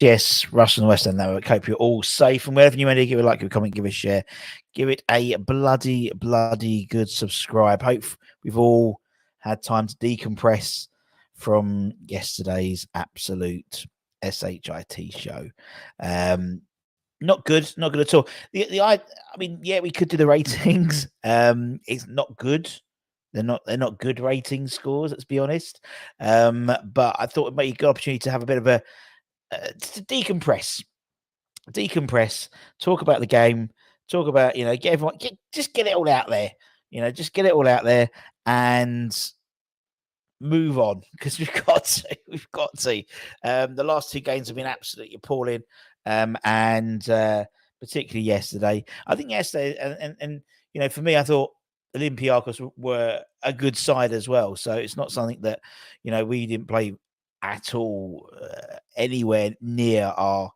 Yes, Russell and West End Network. Hope you're all safe. And wherever you may give a like, give a comment, give a share, give it a bloody good subscribe. Hope we've all had time to decompress from yesterday's absolute SHIT show. Not good at all. I mean, yeah, we could do the ratings. It's not good. They're not good rating scores. Let's be honest. But I thought it might be a good opportunity to have a bit of a to decompress, talk about the game, talk about get everyone, just get it all out there. Just get it all out there and move on because we've got to. We've got to. The last two games have been absolutely appalling, and particularly yesterday. I think yesterday, and for me, I thought Olympiacos were a good side as well. So it's not something that we didn't play at all anywhere near our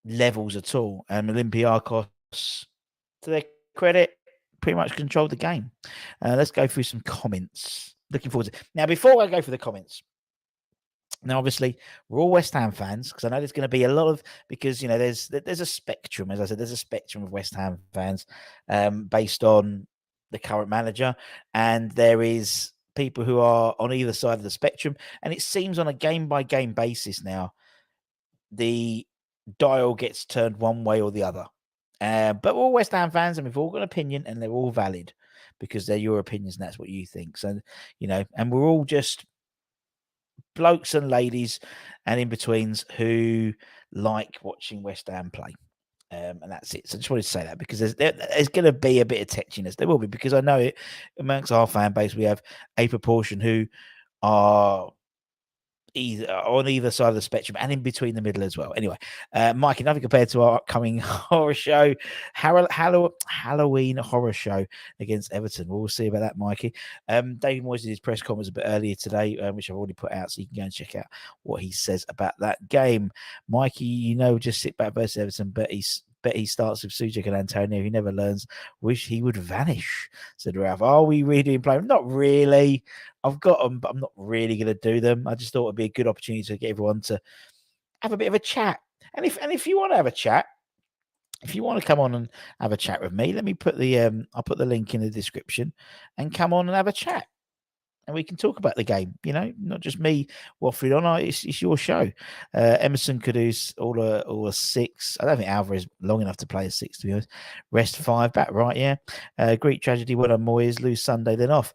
levels at all. And Olympiacos, to their credit, pretty much controlled the game. Let's go through some comments. Looking forward to it. Now, before I go through the comments, now obviously we're all West Ham fans because I know there's going to be a lot of there's a spectrum, as I said, there's a spectrum of West Ham fans based on the current manager, and there is people who are on either side of the spectrum, and it seems on a game by game basis now the dial gets turned one way or the other. But we're all West Ham fans, and we've all got an opinion, and they're all valid because they're your opinions, and that's what you think. So and we're all just blokes and ladies and in betweens who like watching West Ham play. And that's it. So I just wanted to say that because there's going to be a bit of tetchiness. There will be, because I know it amongst our fan base, we have a proportion who are on either side of the spectrum and in between the middle as well. Anyway, Mikey, nothing compared to our upcoming horror show, Halloween horror show against Everton. We'll see about that, Mikey. David Moyes did his press conference a bit earlier today, which I've already put out, so you can go and check out what he says about that game. Mikey, just sit back versus Everton, but he starts with Suchek and Antonio. He never learns. Wish he would vanish, said Ralph. Are we really doing play? Not really. I've got them, but I'm not really going to do them. I just thought it'd be a good opportunity to get everyone to have a bit of a chat. And if you want to have a chat, if you want to come on and have a chat with me, let me put I'll put the link in the description and come on and have a chat. And we can talk about the game, not just me waffling on. It's your show. Emerson could do all a 6. I don't think Alvarez long enough to play a 6, to be honest. Rest 5, back right, yeah. Greek tragedy, well done, Moyes. Lose Sunday, then off.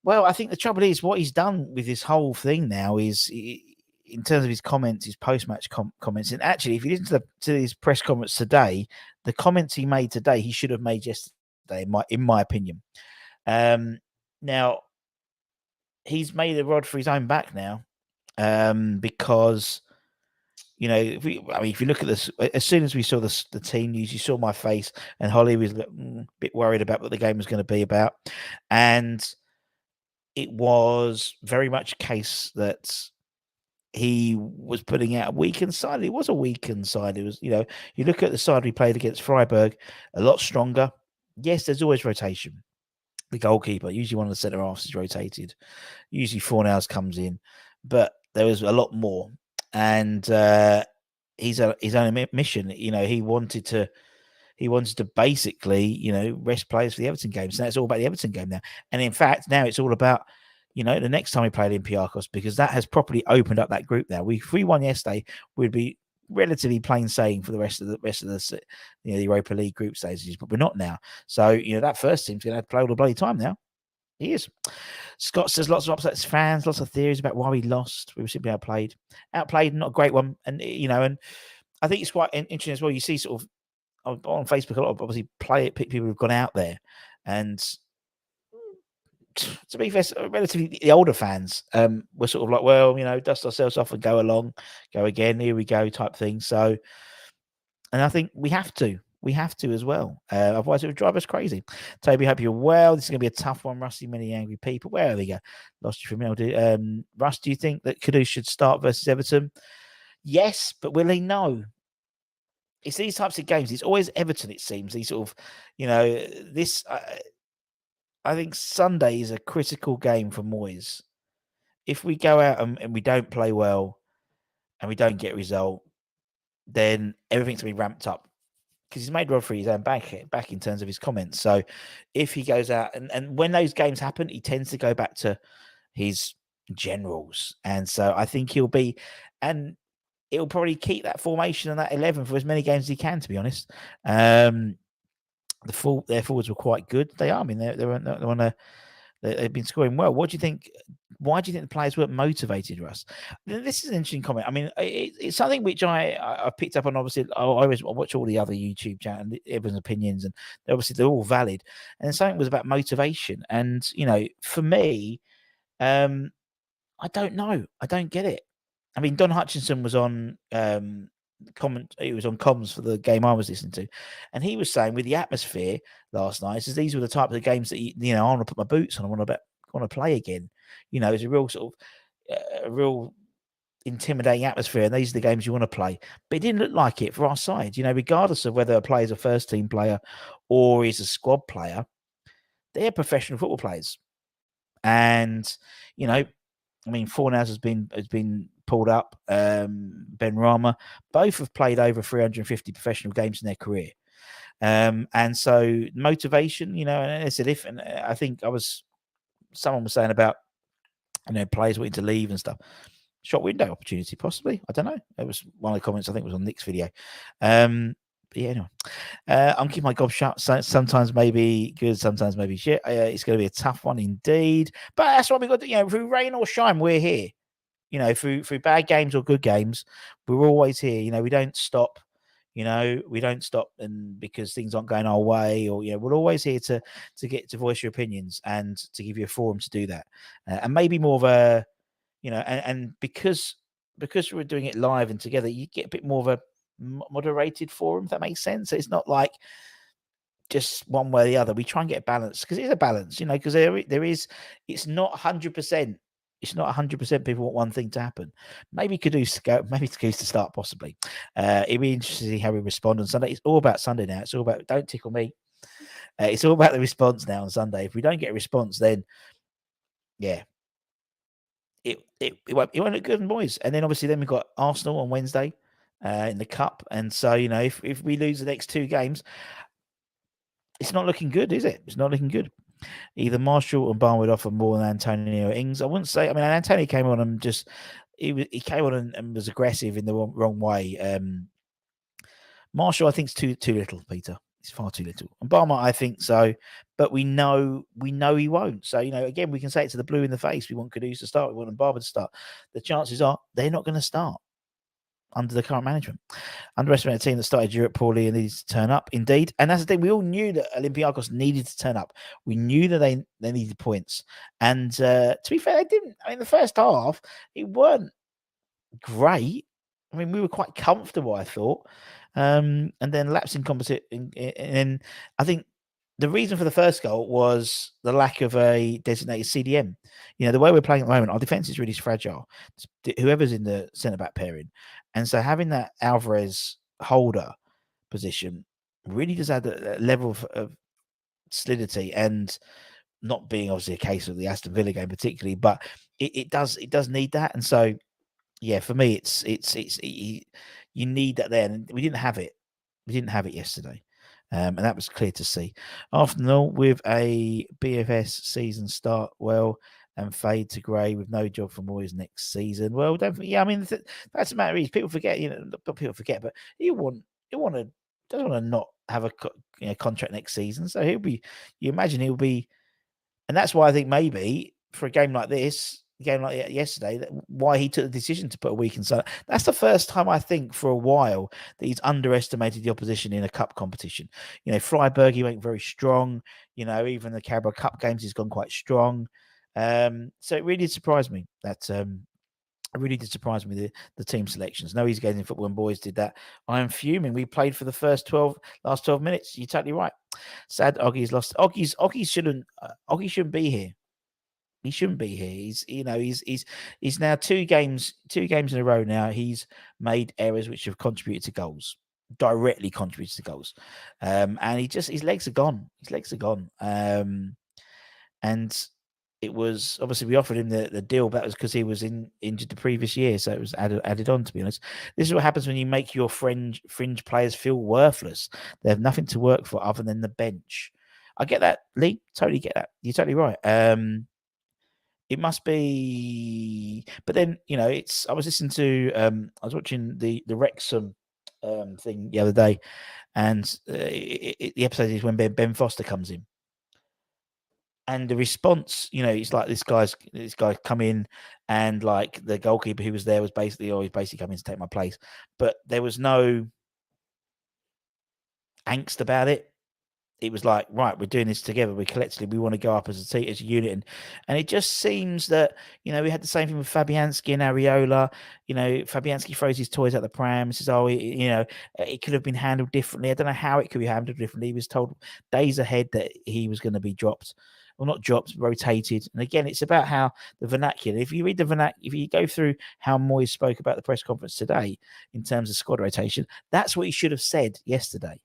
Well, I think the trouble is what he's done with this whole thing now is, in terms of his comments, his post-match comments, and actually, if you listen to his press comments today, the comments he made today, he should have made yesterday, in my opinion. Now, he's made a rod for his own back now, because if you look at this, as soon as we saw the team news, you saw my face, and Holly was a bit worried about what the game was going to be about, and it was very much a case that he was putting out a weakened side. It was a weakened side. It was, you look at the side we played against Freiburg, a lot stronger. Yes, there's always rotation. The goalkeeper, usually one of the centre halves, is rotated. Usually Fornals comes in, but there was a lot more. And his own mission, he wanted to basically, rest players for the Everton game. So that's all about the Everton game now. And in fact, now it's all about, the next time we play Olympiacos, because that has properly opened up that group now. If we won yesterday, we'd be relatively plain sailing for the rest of the the Europa League group stages, but we're not now. So that first team's going to have to play all the bloody time now. He is. Scott says lots of upsets fans, lots of theories about why we lost. We were simply outplayed, not a great one, and and I think it's quite interesting as well. You see sort of on Facebook a lot of obviously people who've gone out there, and to be fair, relatively the older fans were sort of like, well, dust ourselves off and go again, here we go type thing. So, and I think we have to as well. Otherwise it would drive us crazy. Toby, hope you're well. This is going to be a tough one. Rusty, many angry people. Where we go? Lost you from me. Russ, do you think that Kudus should start versus Everton? Yes, but will he? No. It's these types of games. It's always Everton, it seems. These sort of, this... I think Sunday is a critical game for Moyes. If we go out and we don't play well, and we don't get a result, then everything's going to be ramped up because he's made Rod for his own back in terms of his comments. So if he goes out and when those games happen, he tends to go back to his generals. And so I think he'll be, and it'll probably keep that formation and that 11 for as many games as he can, to be honest. Their forwards were quite good. They are. I mean, they've been scoring well. What do you think? Why do you think the players weren't motivated, Russ? This is an interesting comment. I mean, it's something which I picked up on. Obviously, I watch all the other YouTube channels, and everyone's opinions, and obviously they're all valid. And something was about motivation. And for me, I don't know. I don't get it. I mean, Don Hutchinson was on he was on comms for the game I was listening to, and he was saying with the atmosphere last night, says these were the type of games that I want to put my boots on. I want to play again. It's a real sort of a real intimidating atmosphere, and these are the games you want to play. But it didn't look like it for our side. Regardless of whether a player is a first team player or is a squad player, they're professional football players, and I mean, Fornals has been pulled up. Ben Rama, both have played over 350 professional games in their career, and so motivation. And I said and I think someone was saying about players wanting to leave and stuff. Shot window opportunity, possibly. I don't know. It was one of the comments. I think it was on Nick's video. But yeah, anyway, I'm keeping my gob shut. Sometimes maybe good, sometimes maybe shit. It's going to be a tough one indeed. But that's what we got to, through rain or shine, we're here. Through bad games or good games, we're always here. We don't stop. We don't stop, and because things aren't going our way, or we're always here to get to voice your opinions and to give you a forum to do that, and maybe more of a, and because we're doing it live and together, you get a bit more of a moderated forum, if that makes sense. So it's not like just one way or the other. We try and get a balance, because it is a balance, because there is, it's not 100%. It's not 100% people want one thing to happen. Maybe Caduce to start, possibly. It'd be interesting to see how we respond on Sunday. It's all about Sunday now. It's all about, don't tickle me. It's all about the response now on Sunday. If we don't get a response, then yeah, it won't look good, boys. And then obviously we've got Arsenal on Wednesday in the cup, and so if we lose the next two games, it's not looking good, is it? It's not looking good. Either Marshall and Barn would offer more than Antonio Ings. I wouldn't say. I mean, Antonio came on and just he came on and was aggressive in the wrong way. Marshall, I think, is too little. Peter, it's far too little. And Barma, I think so, but we know he won't. So again, we can say it to the blue in the face. We want Caduce to start. We want Barber to start. The chances are they're not going to start under the current management. Underestimate a team that started Europe poorly and needed to turn up, indeed. And that's the thing. We all knew that Olympiacos needed to turn up. We knew that they needed points. And to be fair, they didn't. I mean, the first half, it weren't great. I mean, we were quite comfortable, I thought. And then lapsing competition. And I think the reason for the first goal was the lack of a designated CDM. The way we're playing at the moment, our defense is really fragile. Whoever's in the centre-back pairing. And so having that Alvarez holder position really does add a level of solidity, and not being obviously a case of the Aston Villa game particularly, but it does need that. And so, yeah, for me, you need that there. And we didn't have it. We didn't have it yesterday. And that was clear to see. Arsenal with a BFS season start well and fade to grey with no job for Moyes next season. Well, don't. Yeah, I mean that's the matter. Is people forget. Not people forget, but doesn't want to not have a contract next season. So he'll be. You imagine he'll be, and that's why I think maybe for a game like this. Game like yesterday, why he took the decision to put a week inside. That's the first time I think for a while that he's underestimated the opposition in a cup competition. Freiburg, he went very strong. Even the Carabao Cup games, he's gone quite strong. So it really did surprise me that the team selections. No, he's getting football, and boys did that. I am fuming. We played for the last 12 minutes. You're totally right. Sad Oggy's lost. Oggy shouldn't be here. He shouldn't be here. He's now two games in a row now. He's made errors which have contributed to goals, directly contributed to goals. And his legs are gone. And it was obviously we offered him the deal, but that was because he was injured the previous year, so it was added on. To be honest, this is what happens when you make your fringe players feel worthless. They have nothing to work for other than the bench. I get that, Lee. Totally get that. You're totally right. It must be, but then it's. I was listening to. I was watching the Wrexham thing the other day, and the episode is when Ben Foster comes in. And the response, it's like this guy come in, and like the goalkeeper who was there was basically, he's basically coming to take my place. But there was no angst about it. It was like, right, we're doing this together. We collectively, we want to go up as a unit. And it just seems that, we had the same thing with Fabianski and Areola. Fabianski throws his toys out the pram and says, it could have been handled differently. I don't know how it could be handled differently. He was told days ahead that he was going to be dropped. Well, not dropped, rotated. And again, it's about how the vernacular. If you read the vernacular, if you go through how Moyes spoke about the press conference today in terms of squad rotation, that's what he should have said yesterday.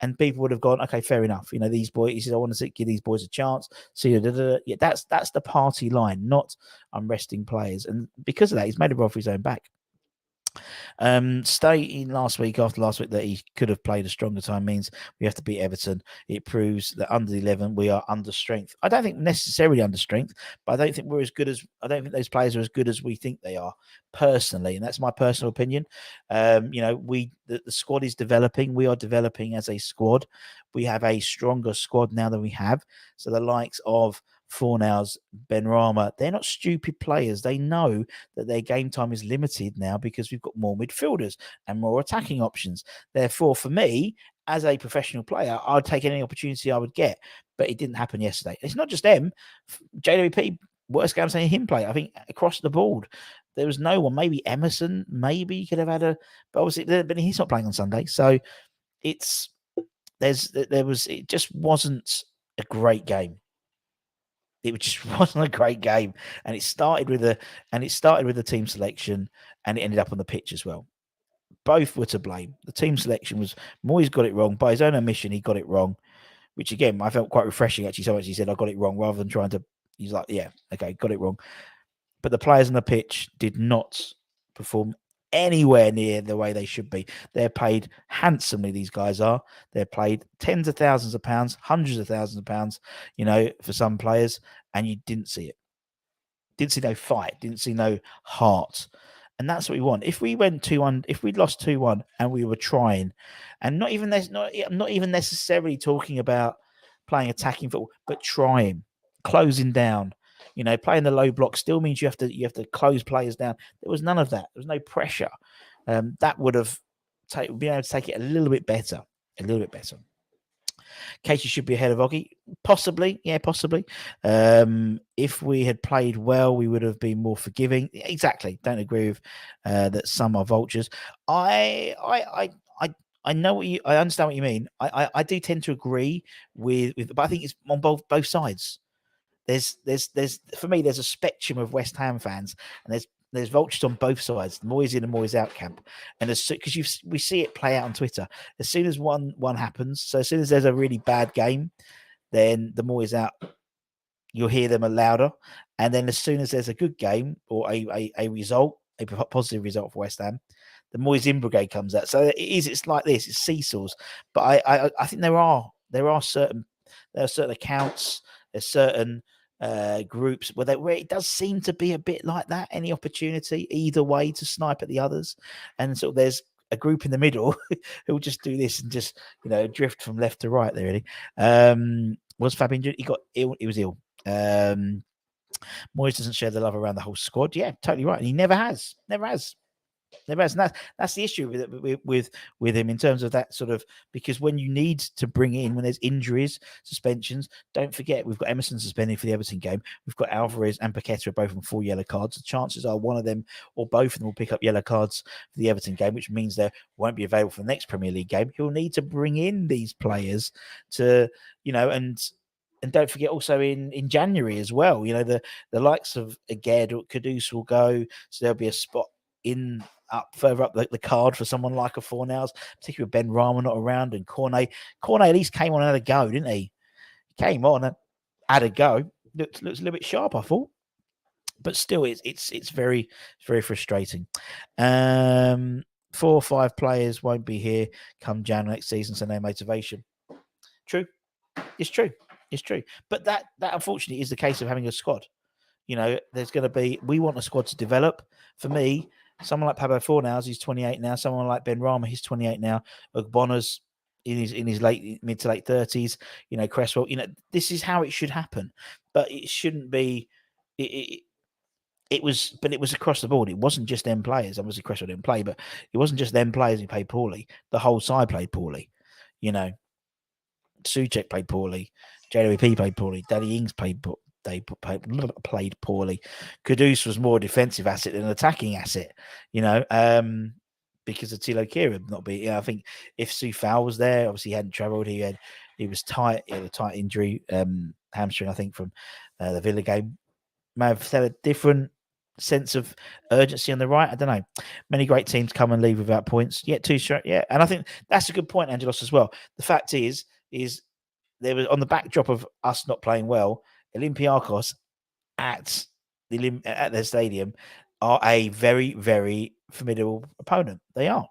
And people would have gone, okay, fair enough. These boys. He says, I want to give these boys a chance. So yeah, that's the party line, not I'm resting players. And because of that, he's made a rod for his own back. Stating after last week that he could have played a stronger time means we have to beat Everton. It proves that under the 11 we are under strength. I don't think necessarily under strength, but I don't think I don't think those players are as good as we think they are personally, and that's my personal opinion. The squad is developing. We are developing as a squad. We have a stronger squad now than we have. So the likes of Fornals, Benrahma, they're not stupid players. They know that their game time is limited now because we've got more midfielders and more attacking options. Therefore, for me, as a professional player, I'd take any opportunity I would get. But it didn't happen yesterday. It's not just them. JWP, worst game saying him play. I think across the board, there was no one. Maybe Emerson, maybe he could have had but obviously, but he's not playing on Sunday. So it just wasn't a great game. It just wasn't a great game, and it started with the team selection, and it ended up on the pitch as well. Both were to blame. The team selection was Moyes got it wrong by his own admission. He got it wrong, which again I felt quite refreshing actually. So much he said I got it wrong rather than trying to. He's like, yeah, okay, got it wrong. But the players on the pitch did not perform anywhere near the way they should be. They're paid handsomely, these guys are. They're paid tens of thousands of pounds, hundreds of thousands of pounds, for some players, and you didn't see it. Didn't see no fight, didn't see no heart. And that's what we want. If we went 2-1, if we'd lost 2-1 and we were trying, and not even necessarily talking about playing attacking football, but trying, closing down, playing the low block still means you have to close players down. There was none of that. There was no pressure. That would have been able to take it a little bit better. Casey should be ahead of Oggy. Possibly, yeah, possibly. If we had played well, we would have been more forgiving. Exactly. Don't agree with that some are vultures. I know I understand what you mean. I do tend to agree with, but I think it's on both sides. There's for me, there's a spectrum of West Ham fans, and there's vultures on both sides, the Moyes in and Moyes out camp, and because we see it play out on Twitter. As soon as one happens, so as soon as there's a really bad game, then the Moyes out, you'll hear them louder, and then as soon as there's a good game or a result, a positive result for West Ham, the Moyes in brigade comes out. So it's like this, it's seesaws. But I think there are certain accounts, there's certain groups where it does seem to be a bit like that. Any opportunity either way to snipe at the others, and so there's a group in the middle who will just do this and just drift from left to right. There really was Fab injured. He got ill. He was ill. Moyes doesn't share the love around the whole squad. Yeah, totally right. And he never has. And that's the issue with him in terms of that sort of, because when you need to bring in, when there's injuries, suspensions, don't forget we've got Emerson suspended for the Everton game. We've got Alvarez and Paqueta both on 4 yellow cards. The chances are one of them or both of them will pick up yellow cards for the Everton game, which means they won't be available for the next Premier League game. He'll need to bring in these players to, and don't forget also in January as well, the likes of Aged or Kudus will go, so there'll be a spot further up the card for someone like a Fornals, particularly with Benrahma not around, and Cornet at least came on and had a go, didn't he? He came on and had a go. looks a little bit sharp, I thought. But still, it's very frustrating. 4 or 5 players won't be here come Jan next season, so no motivation. True, it's true, it's true. But that unfortunately is the case of having a squad. There's going to be. We want a squad to develop. For me, someone like Pablo Fornals, he's 28 now. Someone like Ben Rama, he's 28 now. Ogbona's in his mid to late 30s. Cresswell. This is how it should happen, but it shouldn't be. It was across the board. It wasn't just them players. Obviously, Cresswell didn't play, but it wasn't just them players who played poorly. The whole side played poorly. Souček played poorly. JWP played poorly. Danny Ings played poorly. Kudus was more a defensive asset than an attacking asset. Because of Tilo Kieran not being. I think if Soufal was there, obviously he hadn't travelled. He was tight. He had a tight injury, hamstring, I think, from the Villa game. May have had a different sense of urgency on the right. I don't know. Many great teams come and leave without points. Yet too straight. Yeah, and I think that's a good point, Angelos, as well. The fact is there was on the backdrop of us not playing well, Olympiacos at their stadium are a very, very formidable opponent. They are.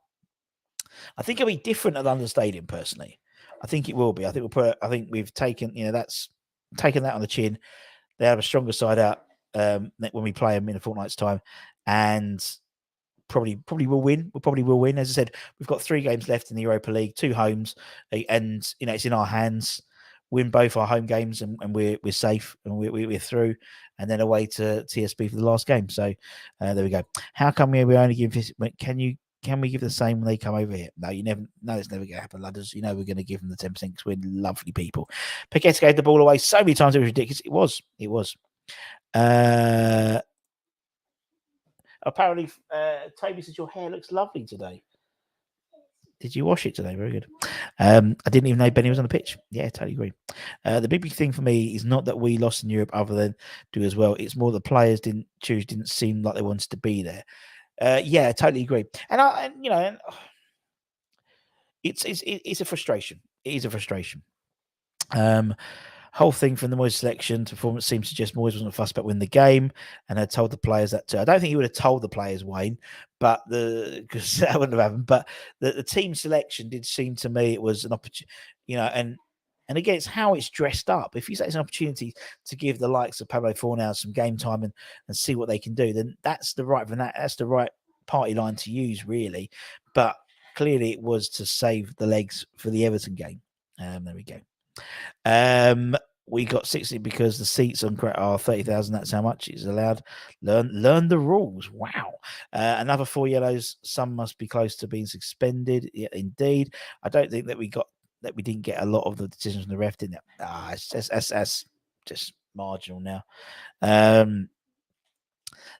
I think it'll be different at London Stadium, personally. I think it will be. I think we've taken, that's taken that on the chin. They have a stronger side out when we play them in a fortnight's time, and probably will win. We probably will win. As I said, we've got 3 games left in the Europa League, 2 homes, and it's in our hands. Win both our home games, and we're safe, and we're through, and then away to TSB for the last game. So there we go. How come we only give this? Can we give the same when they come over here? No, you never. No, it's never going to happen, ladders. We're going to give them the 10% because we're lovely people. Paqueta gave the ball away so many times it was ridiculous. It was. Apparently, Toby says your hair looks lovely today. Did you wash it today? Very good. I didn't even know Benny was on the pitch. Yeah, totally agree. The big thing for me is not that we lost in Europe other than do as well. It's more the players didn't seem like they wanted to be there. Yeah, totally agree. And it's a frustration. It is a frustration. Whole thing from the Moyes selection to performance seems to suggest Moyes wasn't fussed about winning the game and had told the players that too. I don't think he would have told the players, Wayne, but because that wouldn't have happened. But the team selection did seem to me it was an opportunity, and again, it's how it's dressed up. If you say it's an opportunity to give the likes of Pablo Fornals some game time and see what they can do, then that's the right party line to use, really. But clearly, it was to save the legs for the Everton game. There we go. We got 60 because the seats on are 30,000. That's how much is allowed. Learn the rules. Wow. Another 4 yellows. Some must be close to being suspended. Yeah, indeed. I don't think that we didn't get a lot of the decisions from the ref, didn't it? That's just marginal now.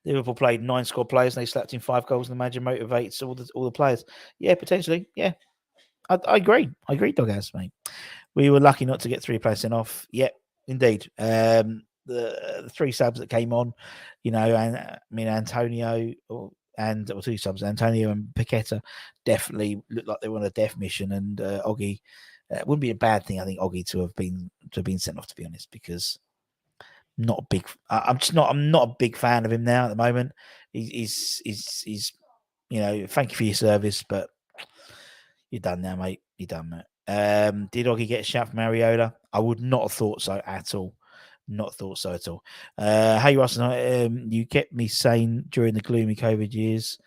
Liverpool played 9 squad players and they slapped in 5 goals, and imagine motivates all the players. Yeah, potentially. Yeah. I agree. Doghouse, mate. We were lucky not to get 3 players sent off. Yep, indeed. The 3 subs that came on, Antonio and 2 subs, Antonio and Paqueta, definitely looked like they were on a death mission. And Oggy, wouldn't be a bad thing, I think, Oggy to have been sent off, to be honest, because I'm not a big fan of him now at the moment. He's thank you for your service, but you're done now, mate. You're done, mate. Did Oggy get a shout from Mariola? I would not have thought so at all. Not thought so at all. Hey, Ross, you kept me sane during the gloomy COVID years.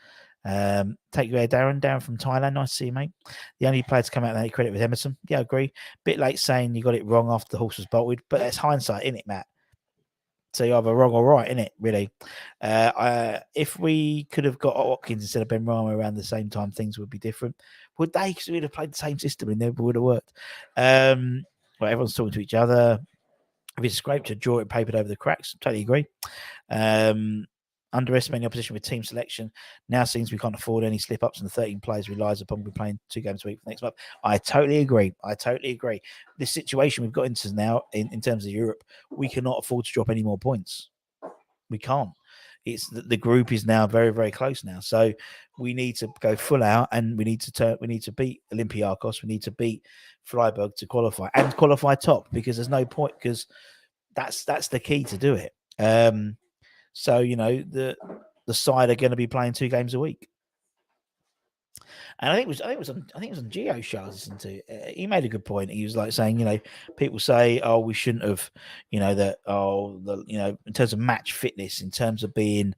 Take you there, Darren from Thailand. Nice to see you, mate. The only player to come out of that credit was Emerson. Yeah, I agree. Bit late saying you got it wrong after the horse was bolted, but that's hindsight, isn't it, Matt? So you're either wrong or right, isn't it, really? If we could have got Watkins instead of Ben Rama around the same time, things would be different. Would they? Because we'd have played the same system and never would have worked. Well, everyone's talking to each other. If it's scraped to draw it, papered over the cracks, totally agree. Underestimating opposition with team selection now seems we can't afford any slip-ups, and the 13 players relies upon we playing 2 games a week for next month. I totally agree. This situation we've got into now in terms of Europe, we cannot afford to drop any more points. We can't. It's the group is now very, very close now. So we need to go full out, and we need to beat Olympiacos. We need to beat Freiburg to qualify top, because there's no point, because that's the key to do it. So the side are going to be playing 2 games a week. And I think it was on Geo show I listened to. He made a good point. He was like saying, people say, "Oh, we shouldn't have," in terms of match fitness, in terms of being,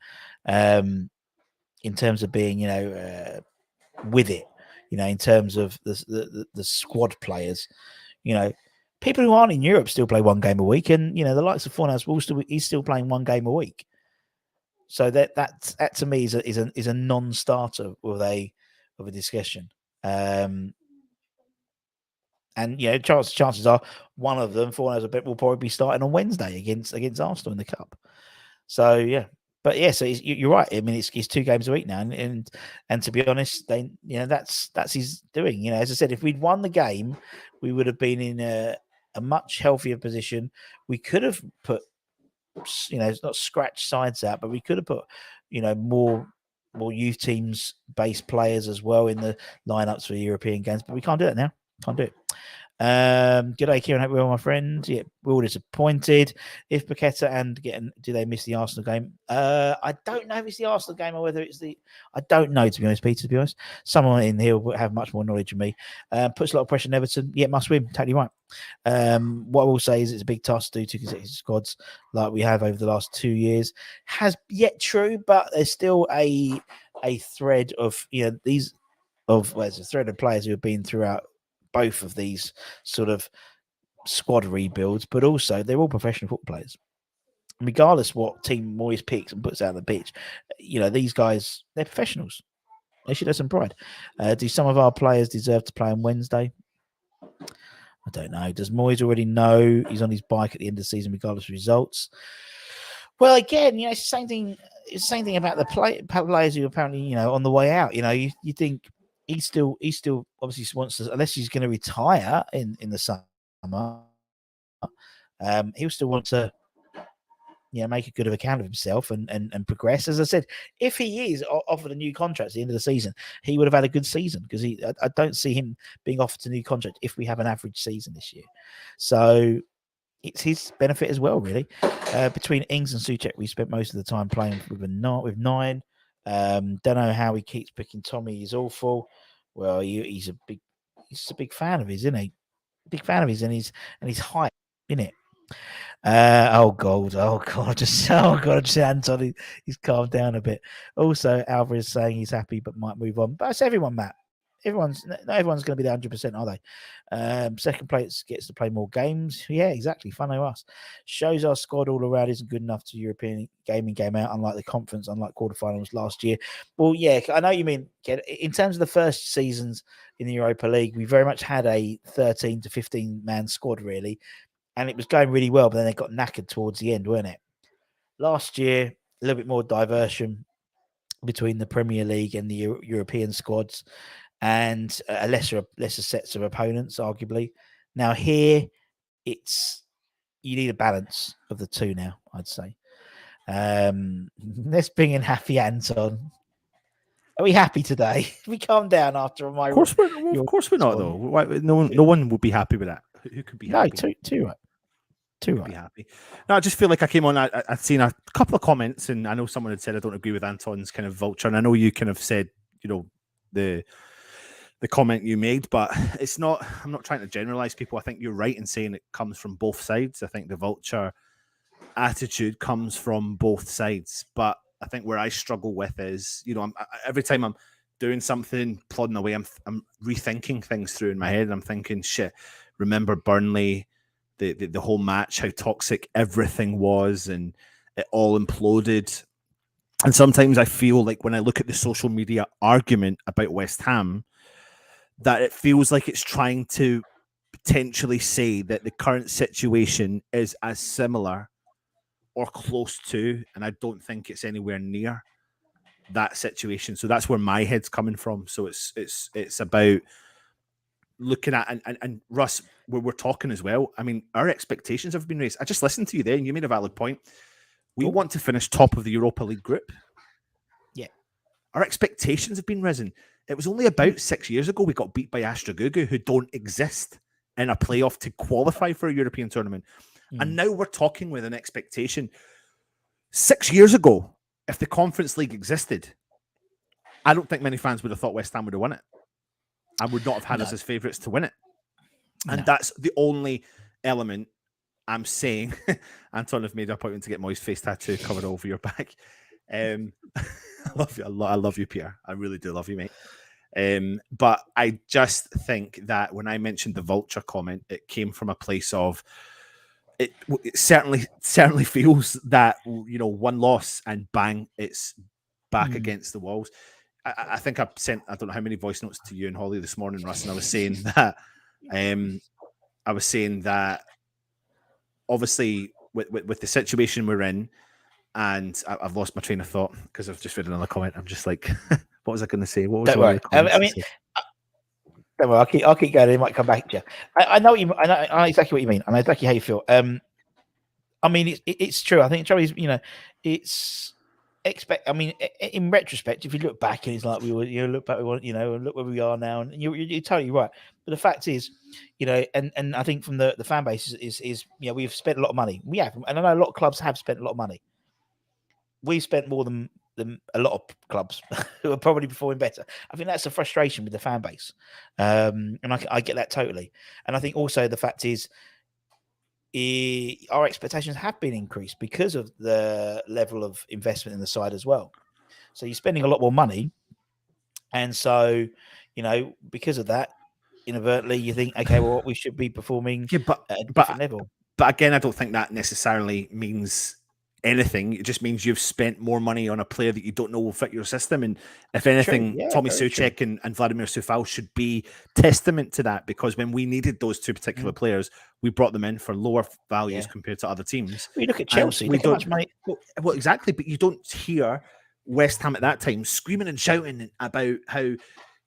with it, in terms of the squad players, people who aren't in Europe still play 1 game a week, and the likes of Fornals he's still playing 1 game a week. So that to me is a non-starter of a discussion. And chances are one of them, Fornals a bit, will probably be starting on Wednesday against Arsenal in the cup. So yeah. But yeah, so you're right. I mean, it's 2 games a week now, and to be honest, that's his doing. As I said, if we'd won the game, we would have been in a much healthier position. We could have put, not scratch sides out, but we could have put, more youth teams based players as well in the lineups for European games. But we can't do it now. Can't do it. G'day, Kieran. Hope you're well, my friend. Yeah, we're all disappointed. If Paqueta and do they miss the Arsenal game? I don't know if it's the Arsenal game or whether it's I don't know, to be honest, Peter. To be honest, someone in here will have much more knowledge than me. Puts a lot of pressure on Everton. Yeah, must win. Totally right. What I will say is it's a big task to do 2 consecutive squads like we have over the last 2 years. Has yet true, but there's still a thread of there's a thread of players who have been throughout both of these sort of squad rebuilds, but also they're all professional football players. Regardless what team Moyes picks and puts out on the pitch, these guys, they're professionals. They should have some pride. Do some of our players deserve to play on Wednesday? I don't know. Does Moyes already know he's on his bike at the end of the season, regardless of results? Well, again, it's the same thing. It's the same thing about the players who are apparently, on the way out. You think he still obviously wants to, unless he's going to retire in the summer. He'll still want to, make a good of account of himself and progress. As I said, if he is offered a new contract at the end of the season, he would have had a good season, because I don't see him being offered a new contract if we have an average season this year. So it's his benefit as well, really. Between Ings and Souček, we spent most of the time playing with 9. Don't know how he keeps picking Tommy. He's awful. Well, he's a big fan of his, isn't he? Big fan of his, and his height, isn't it? Oh God, just Anton, he's calmed down a bit. Also, Alvarez saying he's happy but might move on. But that's everyone, Matt. Not everyone's going to be there 100%, are they? Second place gets to play more games. Yeah, exactly. Fun to us. Shows our squad all around isn't good enough to European game in, game out, unlike the conference, unlike quarterfinals last year. Well, yeah, I know what you mean. In terms of the first seasons in the Europa League, we very much had a 13 to 15 man squad, really. And it was going really well, but then they got knackered towards the end, weren't it? Last year, a little bit more diversion between the Premier League and the European squads, and a lesser sets of opponents, arguably. Now here, you need a balance of the 2 now, I'd say. Let's bring in Happy Anton. Are we happy today? We calm down after my. Of course we're not, though. No one will be happy with that. Who could be happy? No, too right. Too right. Be happy. No, I just feel like I came on. I'd seen a couple of comments, and I know someone had said I don't agree with Anton's kind of vulture, and I know you kind of said, the comment you made, but it's not. I'm not trying to generalize people. I think you're right in saying it comes from both sides. I think the vulture attitude comes from both sides, but I think where I struggle with is, every time I'm doing something, plodding away, I'm rethinking things through in my head, and I'm thinking, shit, remember Burnley, the whole match, how toxic everything was, and it all imploded. And sometimes I feel like when I look at the social media argument about West Ham, that it feels like it's trying to potentially say that the current situation is as similar or close to, and I don't think it's anywhere near that situation. So that's where my head's coming from. So it's about looking at, and Russ, where we're talking as well. I mean, our expectations have been raised. I just listened to you there, and you made a valid point. We want to finish top of the Europa League group. Yeah. Our expectations have been risen. It was only about 6 years ago we got beat by Astra Gugu, who don't exist in a playoff to qualify for a European tournament. And now we're talking with an expectation. 6 years ago, if the Conference League existed, I don't think many fans would have thought West Ham would have won it. I would not have had us as favourites to win it. And that's the only element I'm saying. Anton have made a appointment to get Moy's face tattoo covered over your back. I love you. I love you, Peter. I really do love you, mate. But I just think that when I mentioned the vulture comment, it came from a place of it certainly feels that, you know, one loss and bang, it's back against the walls. I think I sent, I don't know how many voice notes to you and Holly this morning, Russ, and I was saying that obviously with the situation we're in, and I've lost my train of thought because I've just read another comment. I'm just like, what was I going to say? What was don't worry. I mean, don't worry. I'll keep going. It might come back to you. I know you. I know exactly what you mean. I know exactly how you feel. I mean, it's true. I think the trouble is, you know, it's I mean, in retrospect, if you look back and it's like look back, you know, and look where we are now, and you're totally right. But the fact is, you know, and I think from the fan base is you know, we've spent a lot of money. We have, and I know a lot of clubs have spent a lot of money. We've spent more than a lot of clubs who are probably performing better. I think that's a frustration with the fan base, and I get that totally. And I think also the fact is, our expectations have been increased because of the level of investment in the side as well. So you're spending a lot more money, and so, you know, because of that, inadvertently you think, okay, well, we should be performing at a different level. But again, I don't think that necessarily means anything. It just means you've spent more money on a player that you don't know will fit your system. And if anything, Tommy Souček and Vladimir Coufal should be testament to that, because when we needed those two particular players, we brought them in for lower values compared to other teams. We look at Chelsea. We don't, well, exactly, but you don't hear West Ham at that time screaming and shouting about how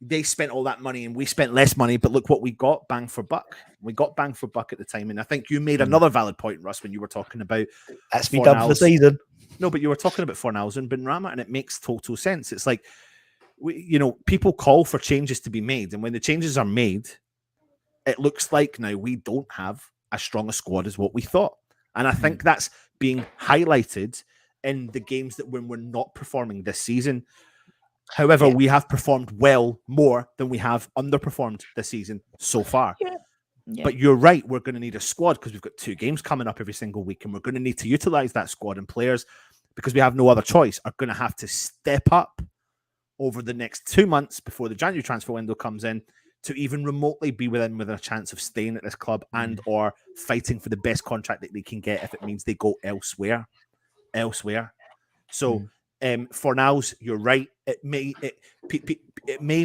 they spent all that money and we spent less money, but look what we got, bang for buck. We got bang for buck at the time. And I think you made another valid point, Russ, when you were talking about that's been done for the season. No, but you were talking about Fornals and Benrahma, and it makes total sense. It's like, you know, people call for changes to be made, and when the changes are made, it looks like now we don't have as strong a squad as what we thought. And I think that's being highlighted in the games that when we're not performing this season. However, we have performed well more than we have underperformed this season so far. Yeah. But you're right, we're going to need a squad because we've got 2 games coming up every single week, and we're going to need to utilize that squad, and players, because we have no other choice, are going to have to step up over the next 2 months before the January transfer window comes in to even remotely be within a chance of staying at this club and or fighting for the best contract that they can get if it means they go elsewhere. So for now, you're right. It may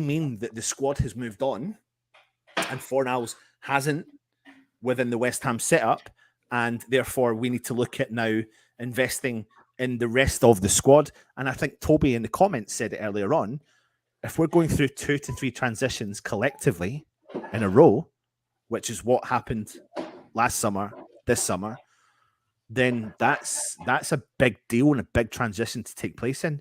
mean that the squad has moved on, and Fornals hasn't within the West Ham setup, and therefore we need to look at now investing in the rest of the squad. And I think Toby in the comments said it earlier on. If we're going through 2 to 3 transitions collectively in a row, which is what happened last summer, this summer, then that's a big deal and a big transition to take place in.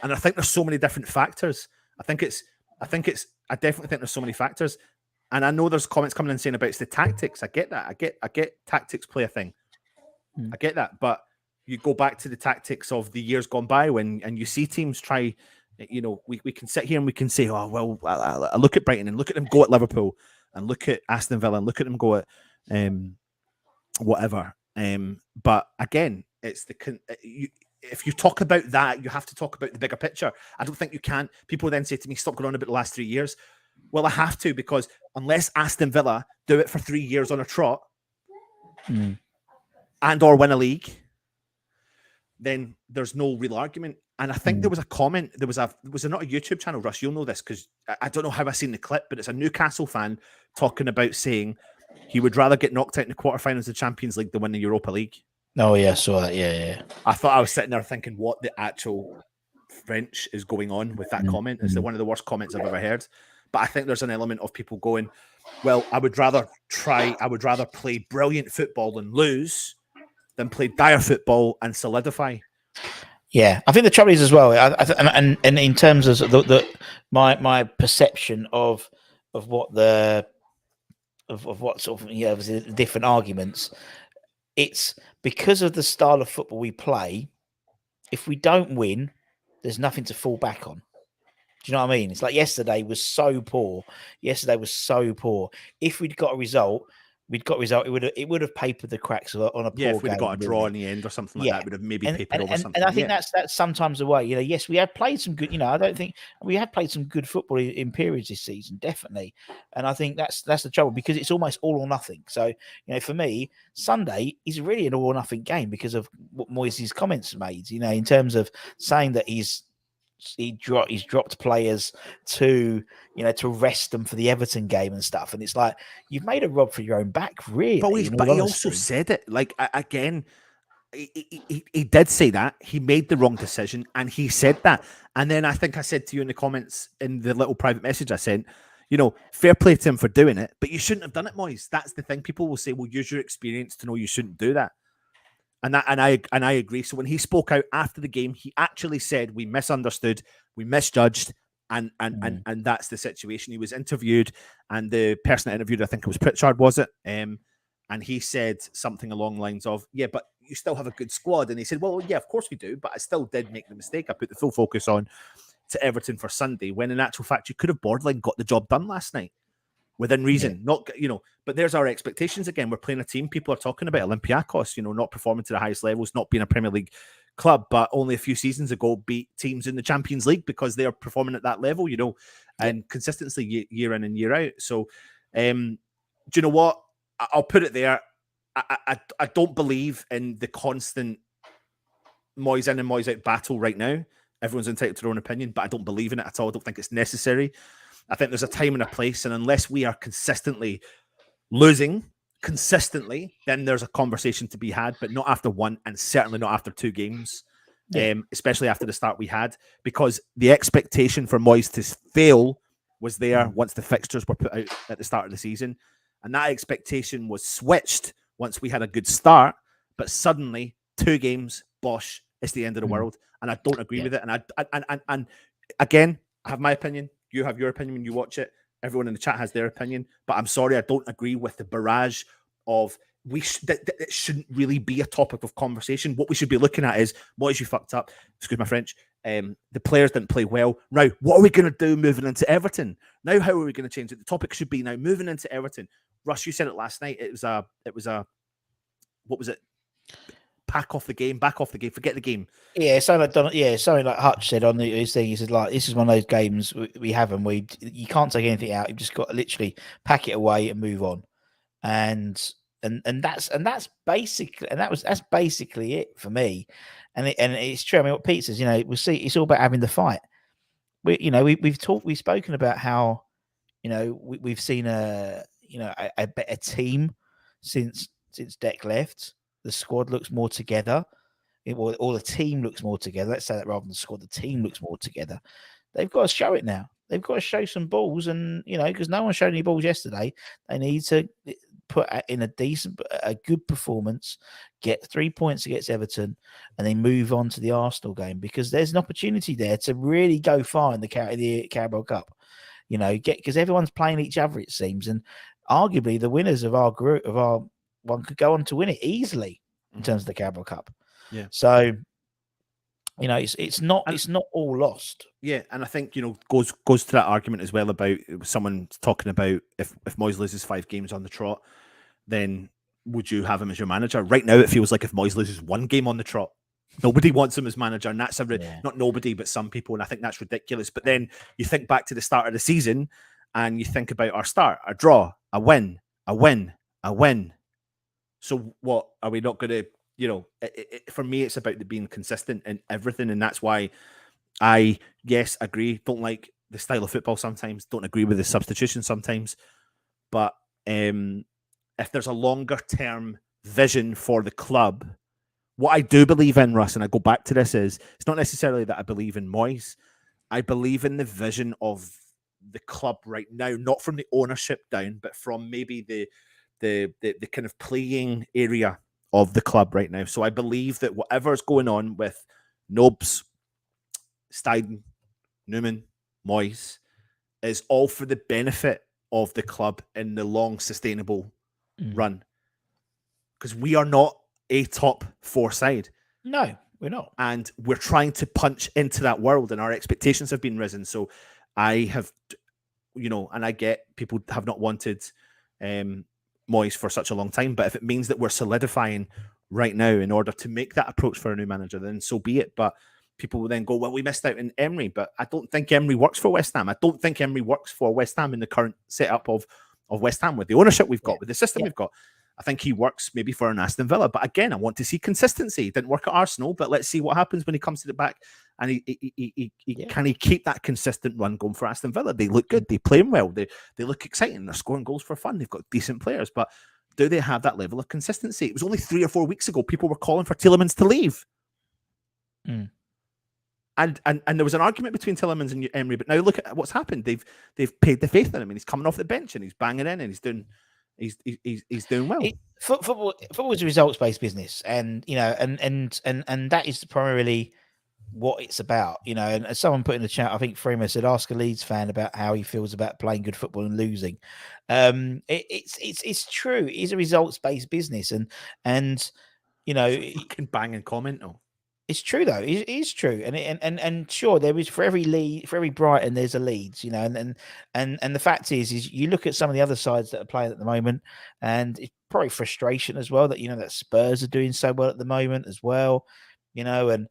And I think there's so many different factors. I definitely think there's so many factors. And I know there's comments coming in saying about it's the tactics. I get that. I get tactics play a thing. I get that. But you go back to the tactics of the years gone by and you see teams try, you know, we can sit here and we can say, oh, well, I look at Brighton and look at them go at Liverpool and look at Aston Villa and look at them go at whatever. But again, it's if you talk about that, you have to talk about the bigger picture. I don't think you can. People then say to me, stop going on about the last 3 years. Well, I have to, because unless Aston Villa do it for 3 years on a trot and or win a league, then there's no real argument. And I think there was a comment, there was not a YouTube channel, Russ, you'll know this, because I don't know how I seen the clip, but it's a Newcastle fan talking about saying he would rather get knocked out in the quarterfinals of the Champions League than win the Europa League. Oh, yeah, I saw that. Yeah. I thought I was sitting there thinking, what the actual French is going on with that comment? It's one of the worst comments I've ever heard. But I think there's an element of people going, well, I would rather play brilliant football and lose than play dire football and solidify. Yeah, I think the trouble is as well, and in terms of my perception of what sort of, the different arguments, it's because of the style of football we play. If we don't win, there's nothing to fall back on. Do you know what I mean? It's like yesterday was so poor. Yesterday was so poor. If we'd got a result, It would have papered the cracks on a Yeah, poor if we'd have game, got a draw really. in the end or something like Yeah, that, would have maybe and papered and over and, and something. I think Yeah. that's sometimes the way. Yes, we have played some good. I don't think we have played some good football in periods this season, definitely. And I think that's the trouble because it's almost all or nothing. So for me, Sunday is really an all or nothing game because of what Moyes' comments made. In terms of saying that he's dropped players to to rest them for the Everton game and stuff, and it's like you've made a rub for your own back, really. In But all he also honesty, said it like again. He did say that he made the wrong decision, and he said that. And then I think I said to you in the comments in the little private message I sent, fair play to him for doing it, but you shouldn't have done it, Moyes. That's the thing. People will say, "Well, use your experience to know you shouldn't do that." And I agree. So when he spoke out after the game, he actually said we misunderstood, we misjudged, and that's the situation. He was interviewed, and the person that interviewed, I think it was Pritchard, was it? And he said something along the lines of, "Yeah, but you still have a good squad." And he said, "Well, yeah, of course we do, but I still did make the mistake. I put the full focus on to Everton for Sunday, when in actual fact you could have borderline got the job done last night." Within yeah, reason, not but there's our expectations again. We're playing a team. People are talking about Olympiacos, not performing to the highest levels, not being a Premier League club, but only a few seasons ago beat teams in the Champions League because they are performing at that level, yeah, and consistently year in and year out. So, do you know what? I'll put it there. I don't believe in the constant Moyes in and Moyes out battle right now. Everyone's entitled to their own opinion, but I don't believe in it at all. I don't think it's necessary. I think there's a time and a place, and unless we are consistently losing consistently, then there's a conversation to be had, but not after one, and certainly not after two games, yeah. especially after the start we had, because the expectation for Moyes to fail was there once the fixtures were put out at the start of the season, and that expectation was switched once we had a good start, but suddenly 2 games, bosh, it's the end of the world, and I don't agree Yeah. with it, and again, I have my opinion. You have your opinion when you watch it. Everyone in the chat has their opinion, but I'm sorry, I don't agree with the barrage of that it shouldn't really be a topic of conversation. What we should be looking at is, Moyes, you fucked up. Excuse my French. The players didn't play well. Now, what are we going to do moving into Everton? Now, how are we going to change it? The topic should be now moving into Everton. Russ, you said it last night. It was a what was it? Back off the game, forget the game. Yeah, something like Hutch said on his thing. He said, like, this is one of those games we have, and you can't take anything out. You've just got to literally pack it away and move on. And that's basically it for me. And it's true. I mean, what Pete says, we'll see. It's all about having the fight. We've spoken about how we've seen a better team since Deck left. The squad looks more together. Or the team looks more together. Let's say that rather than the squad, the team looks more together. They've got to show it now. They've got to show some balls, and because no one showed any balls yesterday, they need to put in a good performance, get 3 points against Everton, and then move on to the Arsenal game, because there's an opportunity there to really go far in the Carabao Cup. Because everyone's playing each other, it seems, and arguably the winners of our group one could go on to win it easily in terms of the Carabao Cup. Yeah. So, it's not all lost. Yeah, and I think goes to that argument as well about someone talking about if Moyes loses 5 games on the trot, then would you have him as your manager? Right now, it feels like if Moyes loses 1 game on the trot, nobody wants him as manager, and that's not nobody, but some people, and I think that's ridiculous. But then you think back to the start of the season, and you think about our start, a draw, a win, a win, a win. So what are we not going to? For me, it's about being consistent in everything, and that's why I agree. Don't like the style of football sometimes. Don't agree with the substitution sometimes. But if there's a longer term vision for the club, what I do believe in, Russ, and I go back to this, is it's not necessarily that I believe in Moyes. I believe in the vision of the club right now, not from the ownership down, but from maybe the kind of playing area of the club right now. So I believe that whatever's going on with Nobs, Steiden, Newman, Moyes is all for the benefit of the club in the long, sustainable run. Because we are not a top 4 side. No, we're not. And we're trying to punch into that world, and our expectations have been risen. So I have, and I get people have not wanted Moyes for such a long time, but if it means that we're solidifying right now in order to make that approach for a new manager, then so be it. But people will then go, well, we missed out in Emery, but I don't think Emery works for West Ham. I don't think Emery works for West Ham in the current setup of West Ham, with the ownership we've got, with the system we've got. I think he works maybe for an Aston Villa. But again, I want to see consistency. He didn't work at Arsenal, but let's see what happens when he comes to the back. And can he keep that consistent run going for Aston Villa? They look good. They play well. They look exciting. They're scoring goals for fun. They've got decent players. But do they have that level of consistency? It was only 3 or 4 weeks ago people were calling for Tielemans to leave. Mm. And there was an argument between Tielemans and Emery, but now look at what's happened. They've paid the faith in him, and he's coming off the bench and he's banging in, and he's doing well. Football is a results-based business, and and that is primarily what it's about. And as someone put in the chat, I think Freeman said, ask a Leeds fan about how he feels about playing good football and losing. It's true. It is a results-based business, and you can bang and comment though. It's true though. It is true, and sure, there is for every Brighton there's a Leeds, and the fact is you look at some of the other sides that are playing at the moment, and it's probably frustration as well that that Spurs are doing so well at the moment as well, and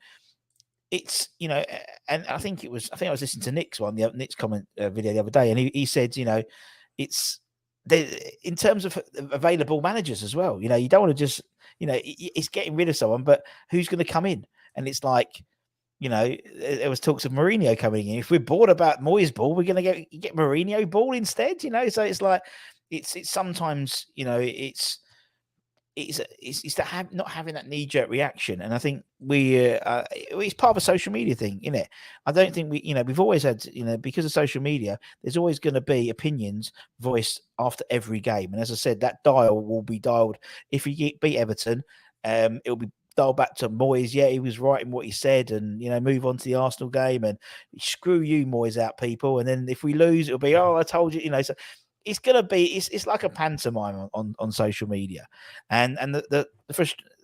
it's and I think I was listening to Nick's comment video the other day, and he said it's in terms of available managers as well. You don't want to just it's getting rid of someone, but who's going to come in? And it's like, there was talks of Mourinho coming in. If we're bored about Moyes ball, we're going to get Mourinho ball instead, So it's like, it's sometimes, it's not having that knee-jerk reaction. And I think it's part of a social media thing, isn't it? I don't think we've always had, because of social media, there's always going to be opinions voiced after every game. And as I said, that dial will be dialed. If we beat Everton, it'll be dial back to Moyes. Yeah, he was right in what he said, and move on to the Arsenal game and screw you, Moyes out, people. And then if we lose, it'll be, oh, I told you, So it's gonna be it's like a pantomime on social media, and the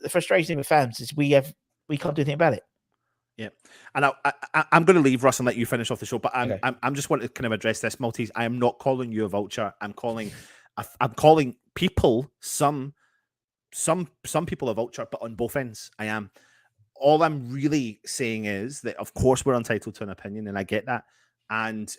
frustration with fans is we can't do anything about it. Yeah, and I'm going to leave Russ and let you finish off the show, but I'm just want to kind of address this, Maltese. I am not calling you a vulture. I'm calling people some people a vulture, but on both ends, I am. All I'm really saying is that, of course, we're entitled to an opinion, and I get that. And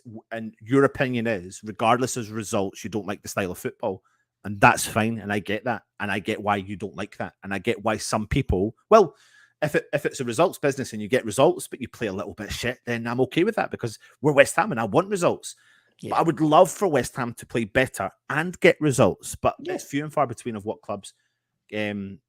your opinion is, regardless of results, you don't like the style of football, and that's fine. And I get that, and I get why you don't like that, and I get why some people. Well, if it's a results business and you get results, but you play a little bit of shit, then I'm okay with that because we're West Ham and I want results. Yeah. But I would love for West Ham to play better and get results, but it's few and far between of what clubs can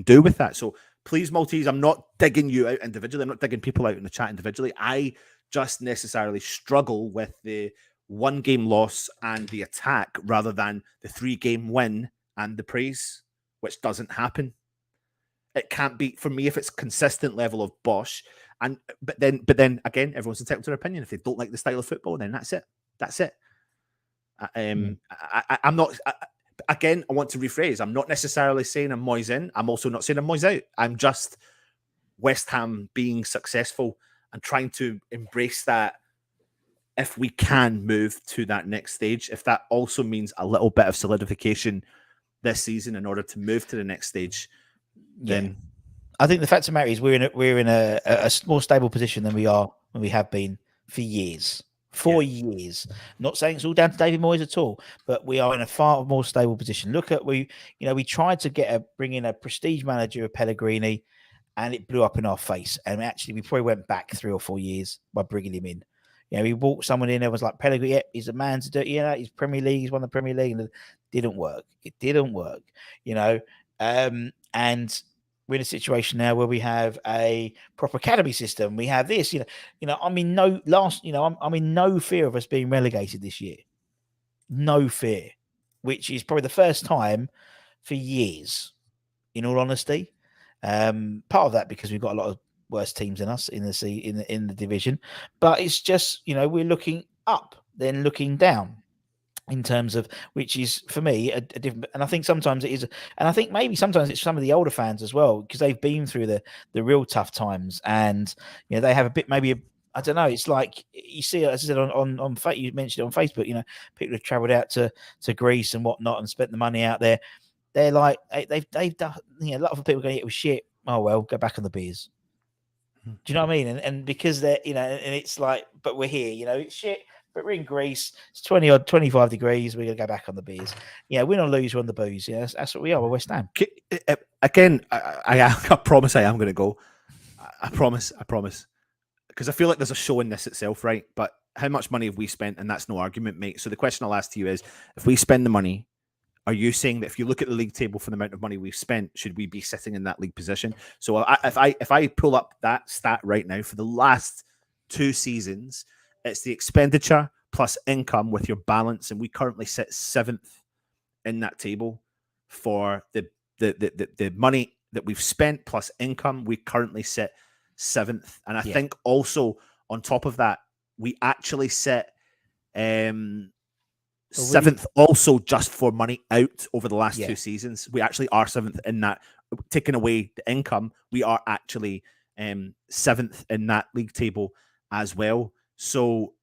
do with that. So please, Maltese, I'm not digging you out individually. I'm not digging people out in the chat individually. I just necessarily struggle with the 1-game loss and the attack rather than the 3-game win and the praise, which doesn't happen. It can't be for me if it's consistent level of bosh. But then again, everyone's entitled to their opinion. If they don't like the style of football, then that's it. That's it. I'm not. Again, I want to rephrase. I'm not necessarily saying I'm Moyes in. I'm also not saying I'm Moyes out. I'm just West Ham being successful and trying to embrace that if we can move to that next stage. If that also means a little bit of solidification this season in order to move to the next stage, then I think the fact of the matter is we're in a more stable position than we have been for years. 4 years. Not saying it's all down to David Moyes at all, but we are in a far more stable position. Look at we tried to bring in a prestige manager of Pellegrini, and it blew up in our face. And actually, we probably went back 3 or 4 years by bringing him in. We brought someone in. There was like Pellegrini. He's a man to do. He's Premier League. He's won the Premier League, and it didn't work. It didn't work. And we're in a situation now where we have a proper academy system. We have this, I'm in no fear of us being relegated this year. No fear, which is probably the first time for years, in all honesty. Part of that because we've got a lot of worse teams than us in the division, but it's just, we're looking up, then looking down. in terms of, which is for me a different. And I think sometimes it is, and I think maybe sometimes it's some of the older fans as well, because they've been through the real tough times, and they have a bit, maybe I don't know. It's like you see, as I said on you mentioned it on Facebook. People have travelled out to Greece and whatnot and spent the money out there. They're like they've done. A lot of people going, it was shit. Oh well, go back on the beers. Do you know what I mean? And because they're and it's like, but we're here. It's shit. But we're in Greece. It's 25 degrees. We're gonna go back on the beers. Win or lose, we're on the booze. That's what we are. We're West Ham. Again, I promise I am going to go. I promise. Because I feel like there's a show in this itself, right? But how much money have we spent? And that's no argument, mate. So the question I'll ask to you is, if we spend the money, are you saying that if you look at the league table for the amount of money we've spent, should we be sitting in that league position? So if I pull up that stat right now for the last 2 seasons, it's the expenditure plus income with your balance, and we currently sit 7th in that table for the money that we've spent plus income. We currently sit 7th, and I think also on top of that, we actually sit 7th also just for money out over the last 2 seasons. We actually are 7th in that, taking away the income. We are actually 7th in that league table as well. So,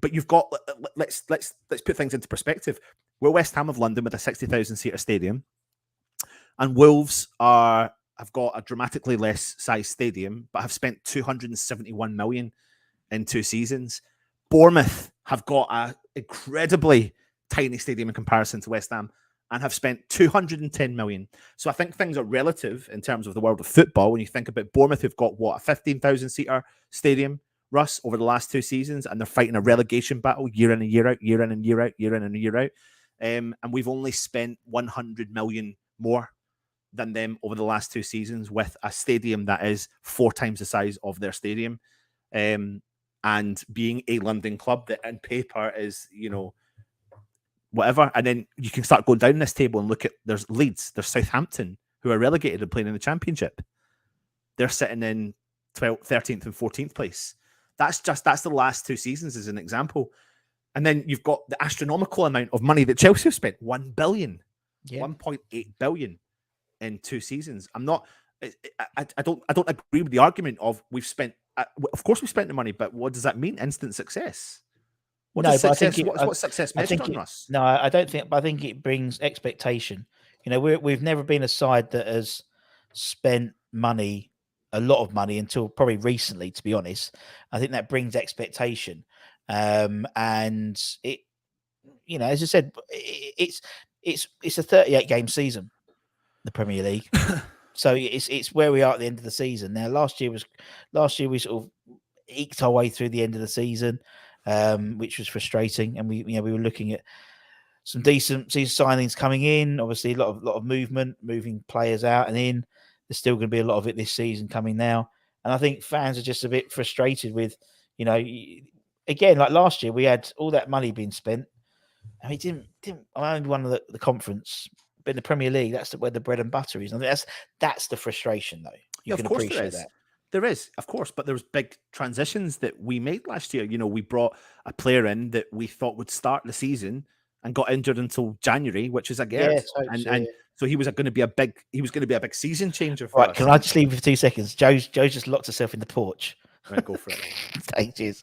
but you've got, let's put things into perspective. We're West Ham of London with a 60,000 seater stadium, and Wolves have got a dramatically less sized stadium, but have spent 271 million in 2 seasons. Bournemouth have got an incredibly tiny stadium in comparison to West Ham and have spent 210 million. So I think things are relative in terms of the world of football. When you think about Bournemouth, who've got a 15,000 seater stadium, Russ, over the last 2 seasons, and they're fighting a relegation battle year in and year out, year in and year out, year in and year out. And we've only spent 100 million more than them over the last 2 seasons, with a stadium that is 4 times the size of their stadium. And being a London club that on paper is, whatever. And then you can start going down this table and look at, there's Leeds, there's Southampton, who are relegated and playing in the Championship. They're sitting in 12th, 13th and 14th place. That's the last 2 seasons as an example. And then you've got the astronomical amount of money that Chelsea have spent, 1 billion, 1.8 billion in 2 seasons. I don't agree with the argument of we've spent, of course we've spent the money, but what does that mean? Instant success? What's success measured on, Russ? No, I don't think, but I think it brings expectation. We've never been a side that has spent money, a lot of money, until probably recently, to be honest. I think that brings expectation. And it, as I said, it's a 38 game season, the Premier League. So it's where we are at the end of the season. Now, last year we sort of eked our way through the end of the season, which was frustrating. And we were looking at some decent season signings coming in. Obviously, a lot of movement, moving players out and in. There's still going to be a lot of it this season coming now. And I think fans are just a bit frustrated with, again, like last year, we had all that money being spent. I mean, I only won the conference, but in the Premier League, that's where the bread and butter is. And that's the frustration, though. You can appreciate that. There is, of course, but there was big transitions that we made last year. We brought a player in that we thought would start the season and got injured until January, which is a Gerd. So he was going to be a big season changer for us. Can I just leave you for 2 seconds? Joe's just locked herself in the porch. Right, go for it. Ages.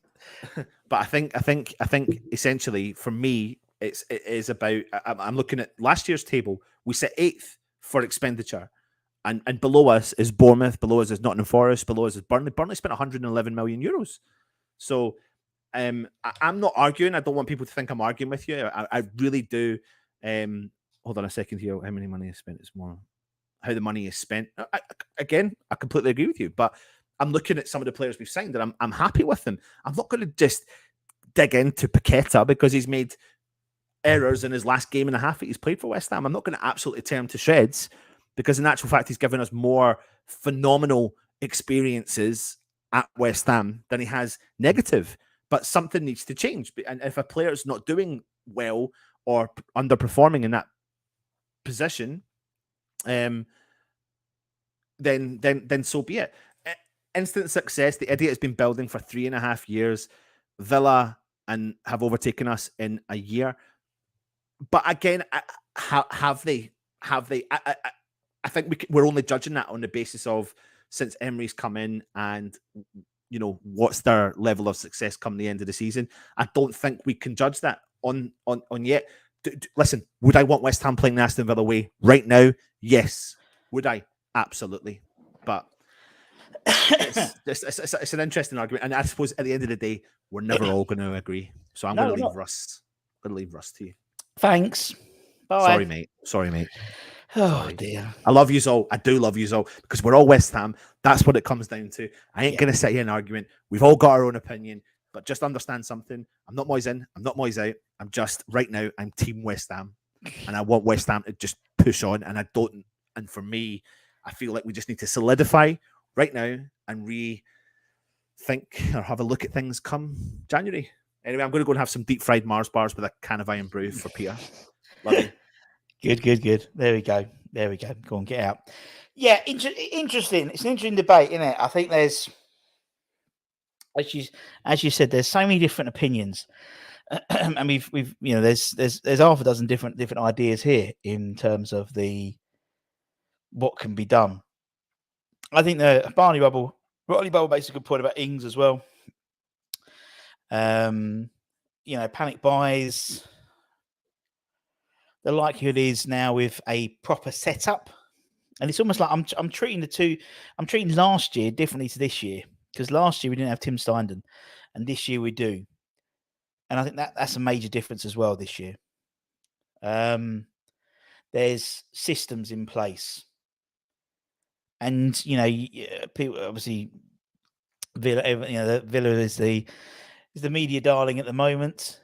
But I think essentially for me, it is about. I'm looking at last year's table. We sit 8th for expenditure, and below us is Bournemouth. Below us is Nottingham Forest. Below us is Burnley. Burnley spent 111 million euros. So I'm not arguing. I don't want people to think I'm arguing with you. I really do. Hold on a second here. How many money is spent? It's more how the money is spent. I completely agree with you. But I'm looking at some of the players we've signed, and I'm happy with them. I'm not going to just dig into Paqueta because he's made errors in his last game and a half that he's played for West Ham. I'm not going to absolutely tear him to shreds because in actual fact, he's given us more phenomenal experiences at West Ham than he has negative. But something needs to change. And if a player is not doing well or underperforming in that position, then so be it. Instant success. The idiot has been building for 3.5 years. Villa and have overtaken us in a year. but again, have they? Have they? I think we're only judging that on the basis of since Emery's come in and what's their level of success come the end of the season. I don't think we can judge that on yet. Listen, would I want West Ham playing the Aston Villa way right now? Yes. Would I? Absolutely. But it's an interesting argument, and I suppose at the end of the day, we're never all going to agree. So I'm going to leave Russ. I'm going to leave Russ to you. Thanks. Bye. Sorry, mate. Oh Sorry. dear. I love you all. I do love you all because we're all West Ham. That's what it comes down to. I ain't going to sit here and argument. We've all got our own opinion, but just understand something. I'm not Moyes in. I'm not Moyes out. I'm just right now. I'm Team West Ham, and I want West Ham to just push on. And I don't. And for me, I feel like we just need to solidify right now and rethink or have a look at things come January. Anyway, I'm going to go and have some deep fried Mars bars with a can of Iron Brew for Peter. Love you. Good. There we go. Go on, get out. Yeah, interesting. It's an interesting debate, isn't it? I think there's, as you said, there's so many different opinions, and we've there's half a dozen different ideas here in terms of what can be done. I think the Barney Bubble makes a good point about Ings as well. Panic buys. The likelihood is now with a proper setup, and it's almost like I'm treating last year differently to this year, because last year we didn't have Tim Steinden, and this year we do, and I think that's a major difference as well this year. There's systems in place, and people obviously Villa, Villa is the media darling at the moment.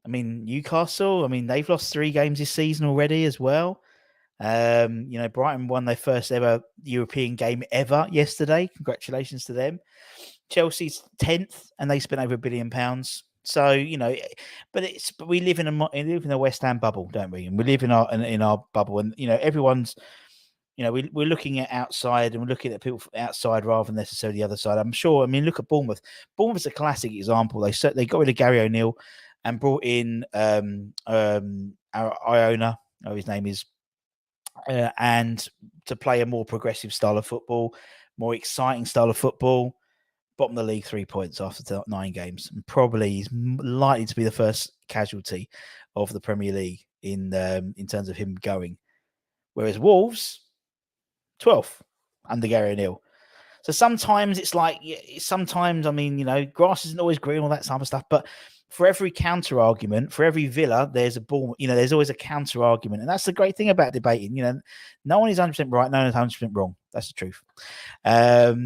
Newcastle, they've lost 3 games this season already as well. Brighton won their first ever European game ever yesterday. Congratulations to them. Chelsea's 10th, and they spent over £1 billion. So but we live in a West Ham bubble, don't we? And we live in our bubble, and everyone's. We're looking at outside, and we're looking at people outside rather than necessarily the other side. I'm sure. Look at Bournemouth. Bournemouth's a classic example. They got rid of Gary O'Neill and brought in our Iona, his name is, and to play a more progressive style of football, more exciting style of football. Bottom of the league, 3 points after 9 games, and probably is likely to be the first casualty of the Premier League in terms of him going. Whereas Wolves, 12th under Gary O'Neill. So sometimes it's like, grass isn't always green, all that type of stuff. But for every counter argument, for every Villa, there's a ball. There's always a counter argument, and that's the great thing about debating. No one is 100% right, no one is 100% wrong. That's the truth. Have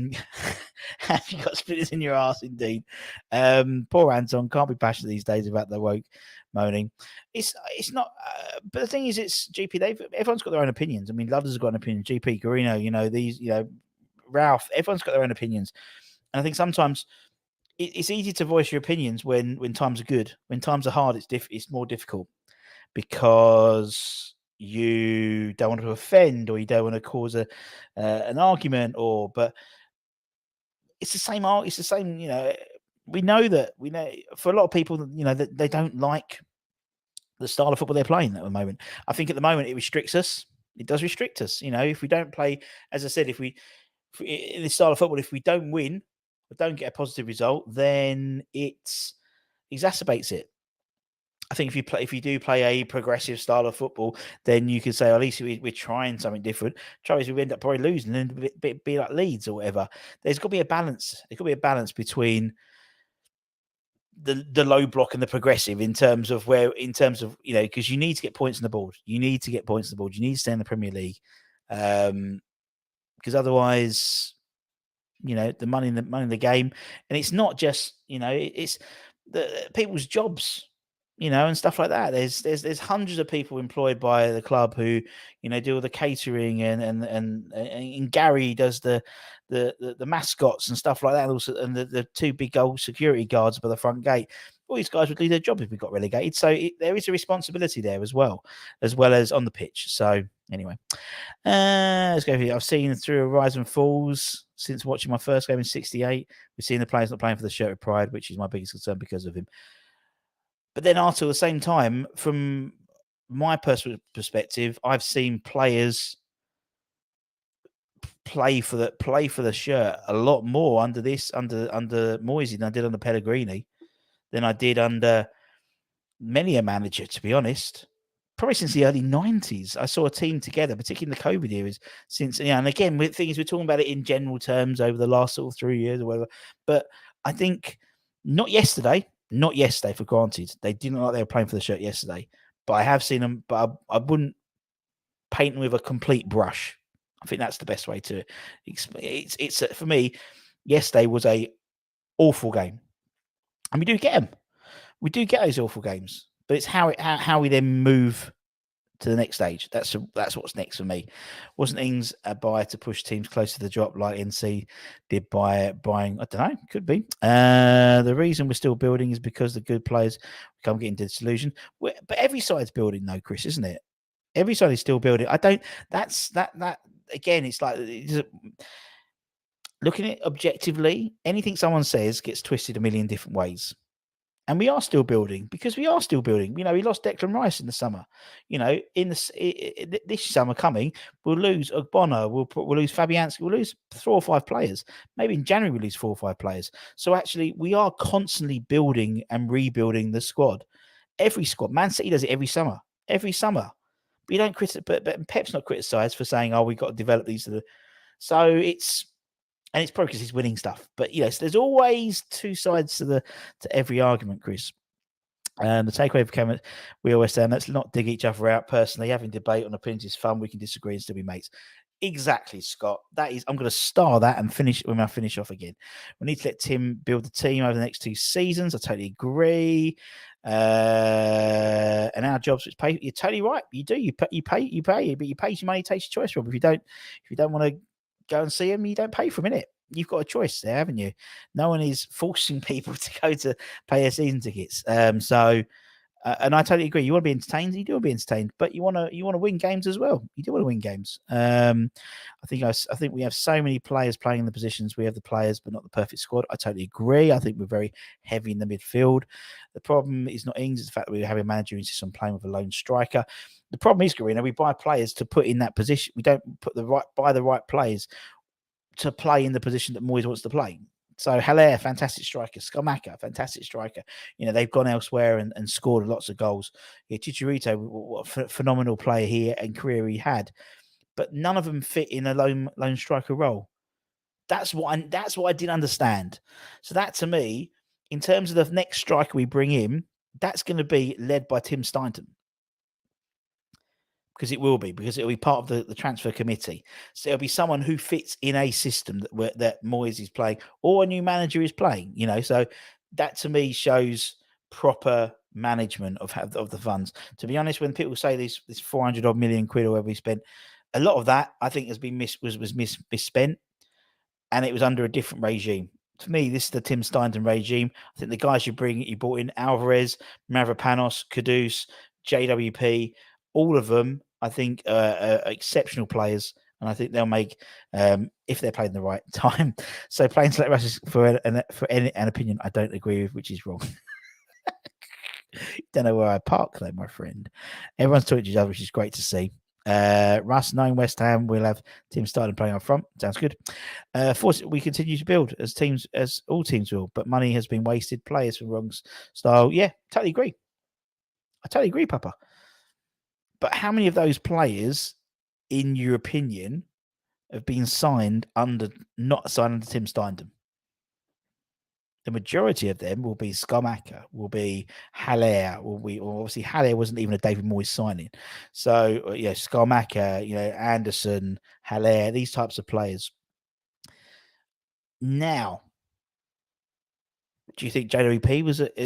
you got splitters in your ass? Indeed. Poor Anton can't be passionate these days about the woke moaning. It's not. But the thing is, it's GP. Everyone's got their own opinions. Ludler's got an opinion. GP Garino. Ralph. Everyone's got their own opinions, and I think sometimes it's easy to voice your opinions when times are good. When times are hard, it's more difficult because you don't want to offend, or you don't want to cause an argument, but it's the same. It's the same. We know for a lot of people, that they don't like the style of football they're playing at the moment. I think at the moment it restricts us. It does restrict us. If we don't play, as I said, if in this style of football, if we don't win, or don't get a positive result, then it exacerbates it. I think if you do play a progressive style of football, then you can say, at least we're trying something different. Trouble is, we end up probably losing and be like Leeds or whatever. There's got to be a balance. There's got to be a balance between the low block and the progressive in terms of because you need to get points on the board. You need to stay in the Premier League, because otherwise, the money in the game, and it's not just it's the people's jobs, and stuff like that. There's hundreds of people employed by the club who do all the catering, and Gary does the mascots and stuff like that, and also and the 2 big old security guards by the front gate. All these guys would do their job if we got relegated. So there is a responsibility there as well as on the pitch. So anyway, let's go here. I've seen through a rise and falls since watching my first game in '68. We've seen the players not playing for the shirt of pride, which is my biggest concern because of him. But then also at the same time, from my personal perspective, I've seen players play for the shirt a lot more under Moisey than I did under Pellegrini, than I did under many a manager, to be honest. Probably since the early 90s, I saw a team together, particularly in the COVID years. Since, and again, with things we're talking about it in general terms over the last sort of 3 years or whatever. But I think not yesterday for granted. They didn't look like they were playing for the shirt yesterday. But I have seen them, but I wouldn't paint them with a complete brush. I think that's the best way to explain. It's for me, yesterday was a awful game, and we do get them. We do get those awful games, but it's how we then move to the next stage. That's what's next for me. Wasn't Ings a buy to push teams closer to the drop like NC did by buying? I don't know. Could be. The reason we're still building is because the good players come getting disillusioned. But every side's building, though, Chris, isn't it? Every side is still building. I don't. That's that again. It's like looking at it objectively. Anything someone says gets twisted a million different ways. And we are still building because we are still building. We lost Declan Rice in the summer. In this summer coming, we'll lose Ogbonna, we'll lose Fabianski, we'll lose 4 or 5 players. Maybe in January we'll lose 4 or 5 players. So actually, we are constantly building and rebuilding the squad. Every squad, Man City does it every summer. But you don't criticize. But Pep's not criticised for saying, "Oh, we've got to develop these." So it's. And it's probably because he's winning stuff. But yes, there's always 2 sides to every argument, Chris. The takeaway for Cameron, we always say, let's not dig each other out personally. Having debate on opinions is fun. We can disagree and still be mates. Exactly, Scott. That is, I'm going to star that and finish when I finish off again. We need to let Tim build the team over the next 2 seasons. I totally agree. And our jobs, which pay. You're totally right. You do. You pay. But you pay your money, takes your choice, Rob. If you don't want to go and see him, you don't pay for a minute. You've got a choice there, haven't you? No one is forcing people to go to pay their season tickets. And I totally agree. You want to be entertained, you do want to be entertained, but you want to win games as well. You do want to win games. I think we have so many players playing in the positions. We have the players, but not the perfect squad. I totally agree. I think we're very heavy in the midfield. The problem is not Ings; it's the fact that we have a manager who insists on playing with a lone striker. The problem is, Garina, we buy players to put in that position. We don't buy the right players to play in the position that Moyes wants to play. So Haller, fantastic striker. Skamaka, fantastic striker. They've gone elsewhere and scored lots of goals. Chicharito, what a phenomenal player here and career he had. But none of them fit in a lone striker role. That's what I didn't understand. So that, to me, in terms of the next striker we bring in, that's going to be led by Tim Steindl. Because it'll be part of the transfer committee. So it'll be someone who fits in a system that Moyes is playing or a new manager is playing. So that to me shows proper management of the funds. To be honest, when people say this 400 odd million quid or whatever we spent, a lot of that I think has been misspent, and it was under a different regime. To me, this is the Tim Steindl regime. I think the guys you brought in Alvarez, Mavropanos, Kudus, JWP, all of them, I think, are exceptional players, and I think they'll make if they're played in the right time. So playing select rushes for an opinion I don't agree with, which is wrong. Don't know where I park though, my friend. Everyone's talking to each other, which is great to see. Russ, knowing West Ham, we'll have Tim Steindl playing up front. Sounds good. Force we continue to build as all teams will, but money has been wasted. Players from wrong style. Yeah, totally agree, Papa. But how many of those players, in your opinion, have been not signed under Tim Steindl? The majority of them will be Skamaka, will be Haller, obviously Haller wasn't even a David Moyes signing. So Skamaka, Anderson, Haller, these types of players. Now, do you think JWP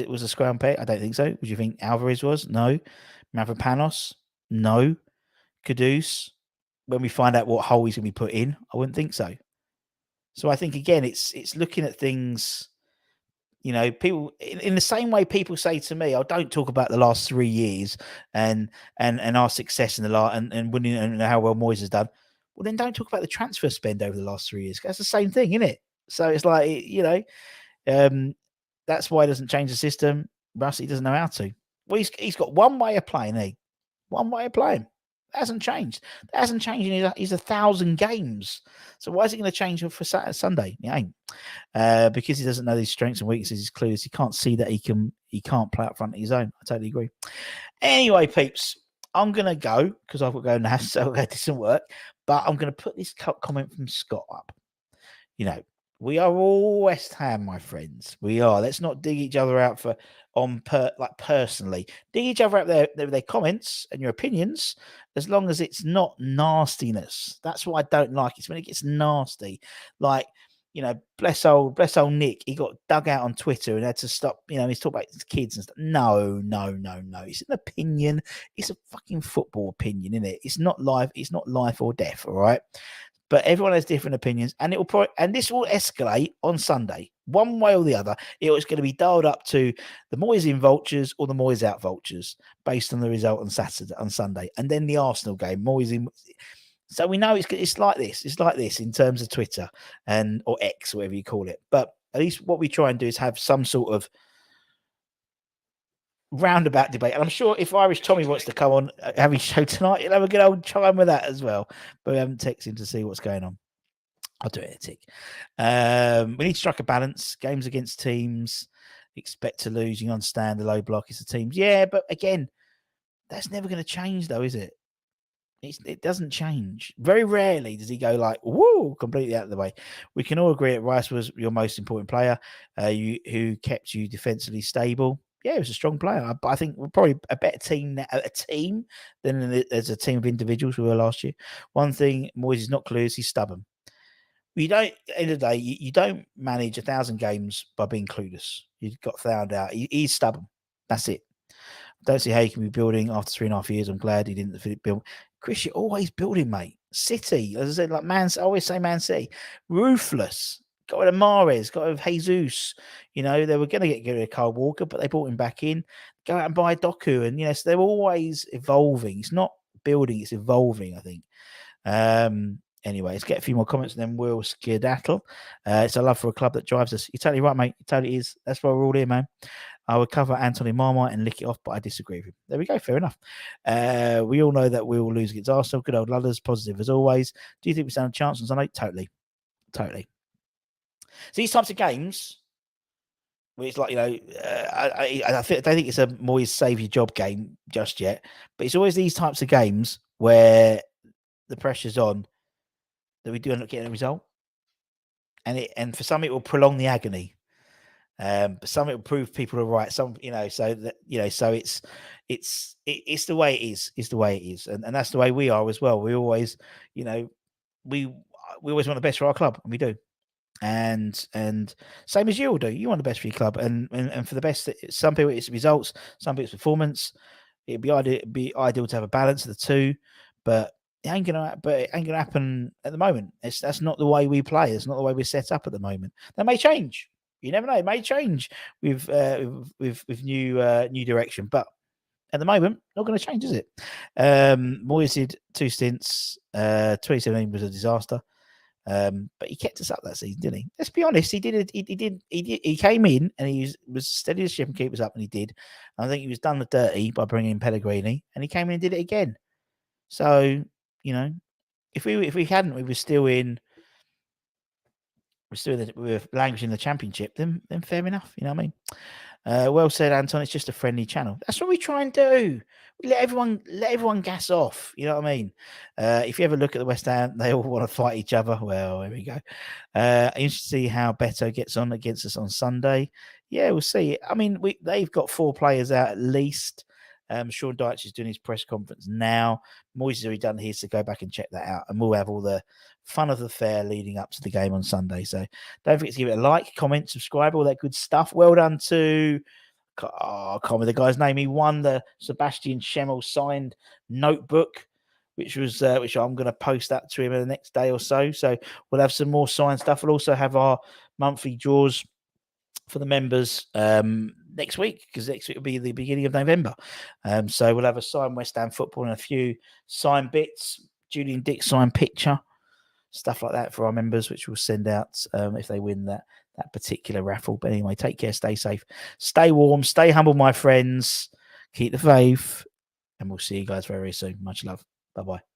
was a scrum pay? I don't think so. Would you think Alvarez was? No. Mavropanos? No. Kudus? When we find out what hole he's going to be put in, I wouldn't think so. So I think, again, it's looking at things, people in the same way people say to me, "Oh, don't talk about the last 3 years and our success in the last and winning and how well Moyes has done." Well, then don't talk about the transfer spend over the last 3 years. That's the same thing, isn't it? So it's like, that's why it doesn't change the system. Russ, he doesn't know how to. Well, he's got one way of playing, one way of playing. That hasn't changed. That hasn't changed in his 1,000 games. So why is it going to change for Saturday, Sunday? It ain't. Because he doesn't know his strengths and weaknesses. He's clueless. He can't see that he can't play up front of his own. I totally agree. Anyway, peeps, I'm going to go because I've got to go now, so I'll go do some work. But I'm going to put this comment from Scott up. You know, we are all West Ham, my friends. We are. Let's not dig each other out personally. Dig each other out their comments and your opinions, as long as it's not nastiness. That's what I don't like. It's when it gets nasty. Like, you know, bless old Nick. He got dug out on Twitter and had to stop. You know, he's talking about his kids and stuff. No. It's an opinion. It's a fucking football opinion, isn't it? It's not life. It's not life or death. All right. But everyone has different opinions, and this will escalate on Sunday, one way or the other. It's going to be dialed up to the Moyes in vultures or the Moyes out vultures, based on the result on Sunday, and then the Arsenal game. Moyes in. So we know it's like this. It's like this in terms of Twitter or X, whatever you call it. But at least what we try and do is have some sort of roundabout debate. And I'm sure if Irish Tommy wants to come on having show tonight, he'll have a good old chime with that as well. But we haven't texted him to see what's going on. I'll do it in a tick. We need to strike a balance. Games against teams, expect to lose. You understand the low block is the teams. Yeah, but again, that's never going to change though, is it? It doesn't change. Very rarely does he go like, whoa, completely out of the way. We can all agree that Rice was your most important player, who kept you defensively stable. Yeah, he was a strong player, but I think we're probably a better team than as a team of individuals we were last year. One thing, Moyes is not clueless, he's stubborn. You don't, at the end of the day, you don't manage 1,000 games by being clueless. You got found out. He's stubborn. That's it. Don't see how he can be building after 3.5 years. I'm glad he didn't build. Chris, you're always building, mate. City, as I said, like I always say Man City. Ruthless. Got rid of Mahrez, got rid of Jesus. You know, they were going to get rid of Kyle Walker, but they brought him back in. Go out and buy Doku. And, so they're always evolving. It's not building, it's evolving, I think. Anyway, let's get a few more comments and then we'll skedaddle. It's a love for a club that drives us. You're totally right, mate. It totally is. That's why we're all here, man. I would cover Anthony Marmite and lick it off, but I disagree with him. There we go. Fair enough. We all know that we will lose against Arsenal. Good old Ludders. Positive as always. Do you think we stand a chance on Sunday? Totally. So these types of games, where it's like, I don't think it's a Moyes save your job game just yet, but it's always these types of games where the pressure's on that we do end up getting a result. And for some it will prolong the agony. But some it will prove people are right. Some, so that, so it's the way it is. It's the way it is. And that's the way we are as well. We always, we always want the best for our club, and we do. And same as you all do. You want the best for your club, and for the best. Some people it's results, some people it's performance. It'd be ideal to have a balance of the two, but it ain't gonna happen at the moment. That's not the way we play. It's not the way we're set up at the moment. That may change. You never know. It may change with new direction, but at the moment, not going to change, is it? Moyes did 2 stints. 2017 was a disaster. But he kept us up that season, didn't he? Let's be honest. He did. He came in and he was steady as ship and keep us up, and he did. And I think he was done the dirty by bringing in Pellegrini, and he came in and did it again. So if we hadn't, we were still in. We were languishing in the championship. Then fair enough. You know what I mean? Well said, Anton. It's just a friendly channel. That's what we try and do. We let everyone gas off. You know what I mean? If you ever look at the West Ham, they all want to fight each other. Well, here we go. You should see how Beto gets on against us on Sunday. Yeah, we'll see. I mean, they've got 4 players out at least. Sean Dyche is doing his press conference now. Moyes has already done his, so go back and check that out. And we'll have all the fun of the fair leading up to the game on Sunday. So don't forget to give it a like, comment, subscribe, all that good stuff. Well done to, I can't remember the guy's name. He won the Sebastian Schemmel signed notebook, which I'm going to post that to him in the next day or so. So we'll have some more signed stuff. We'll also have our monthly draws for the members next week, because next week will be the beginning of November. So we'll have a signed West Ham football and a few signed bits, Julian Dick signed picture, stuff like that for our members, which we'll send out if they win that that particular raffle. But anyway, take care, stay safe, stay warm, stay humble, my friends. Keep the faith, and we'll see you guys very, very soon. Much love. Bye bye.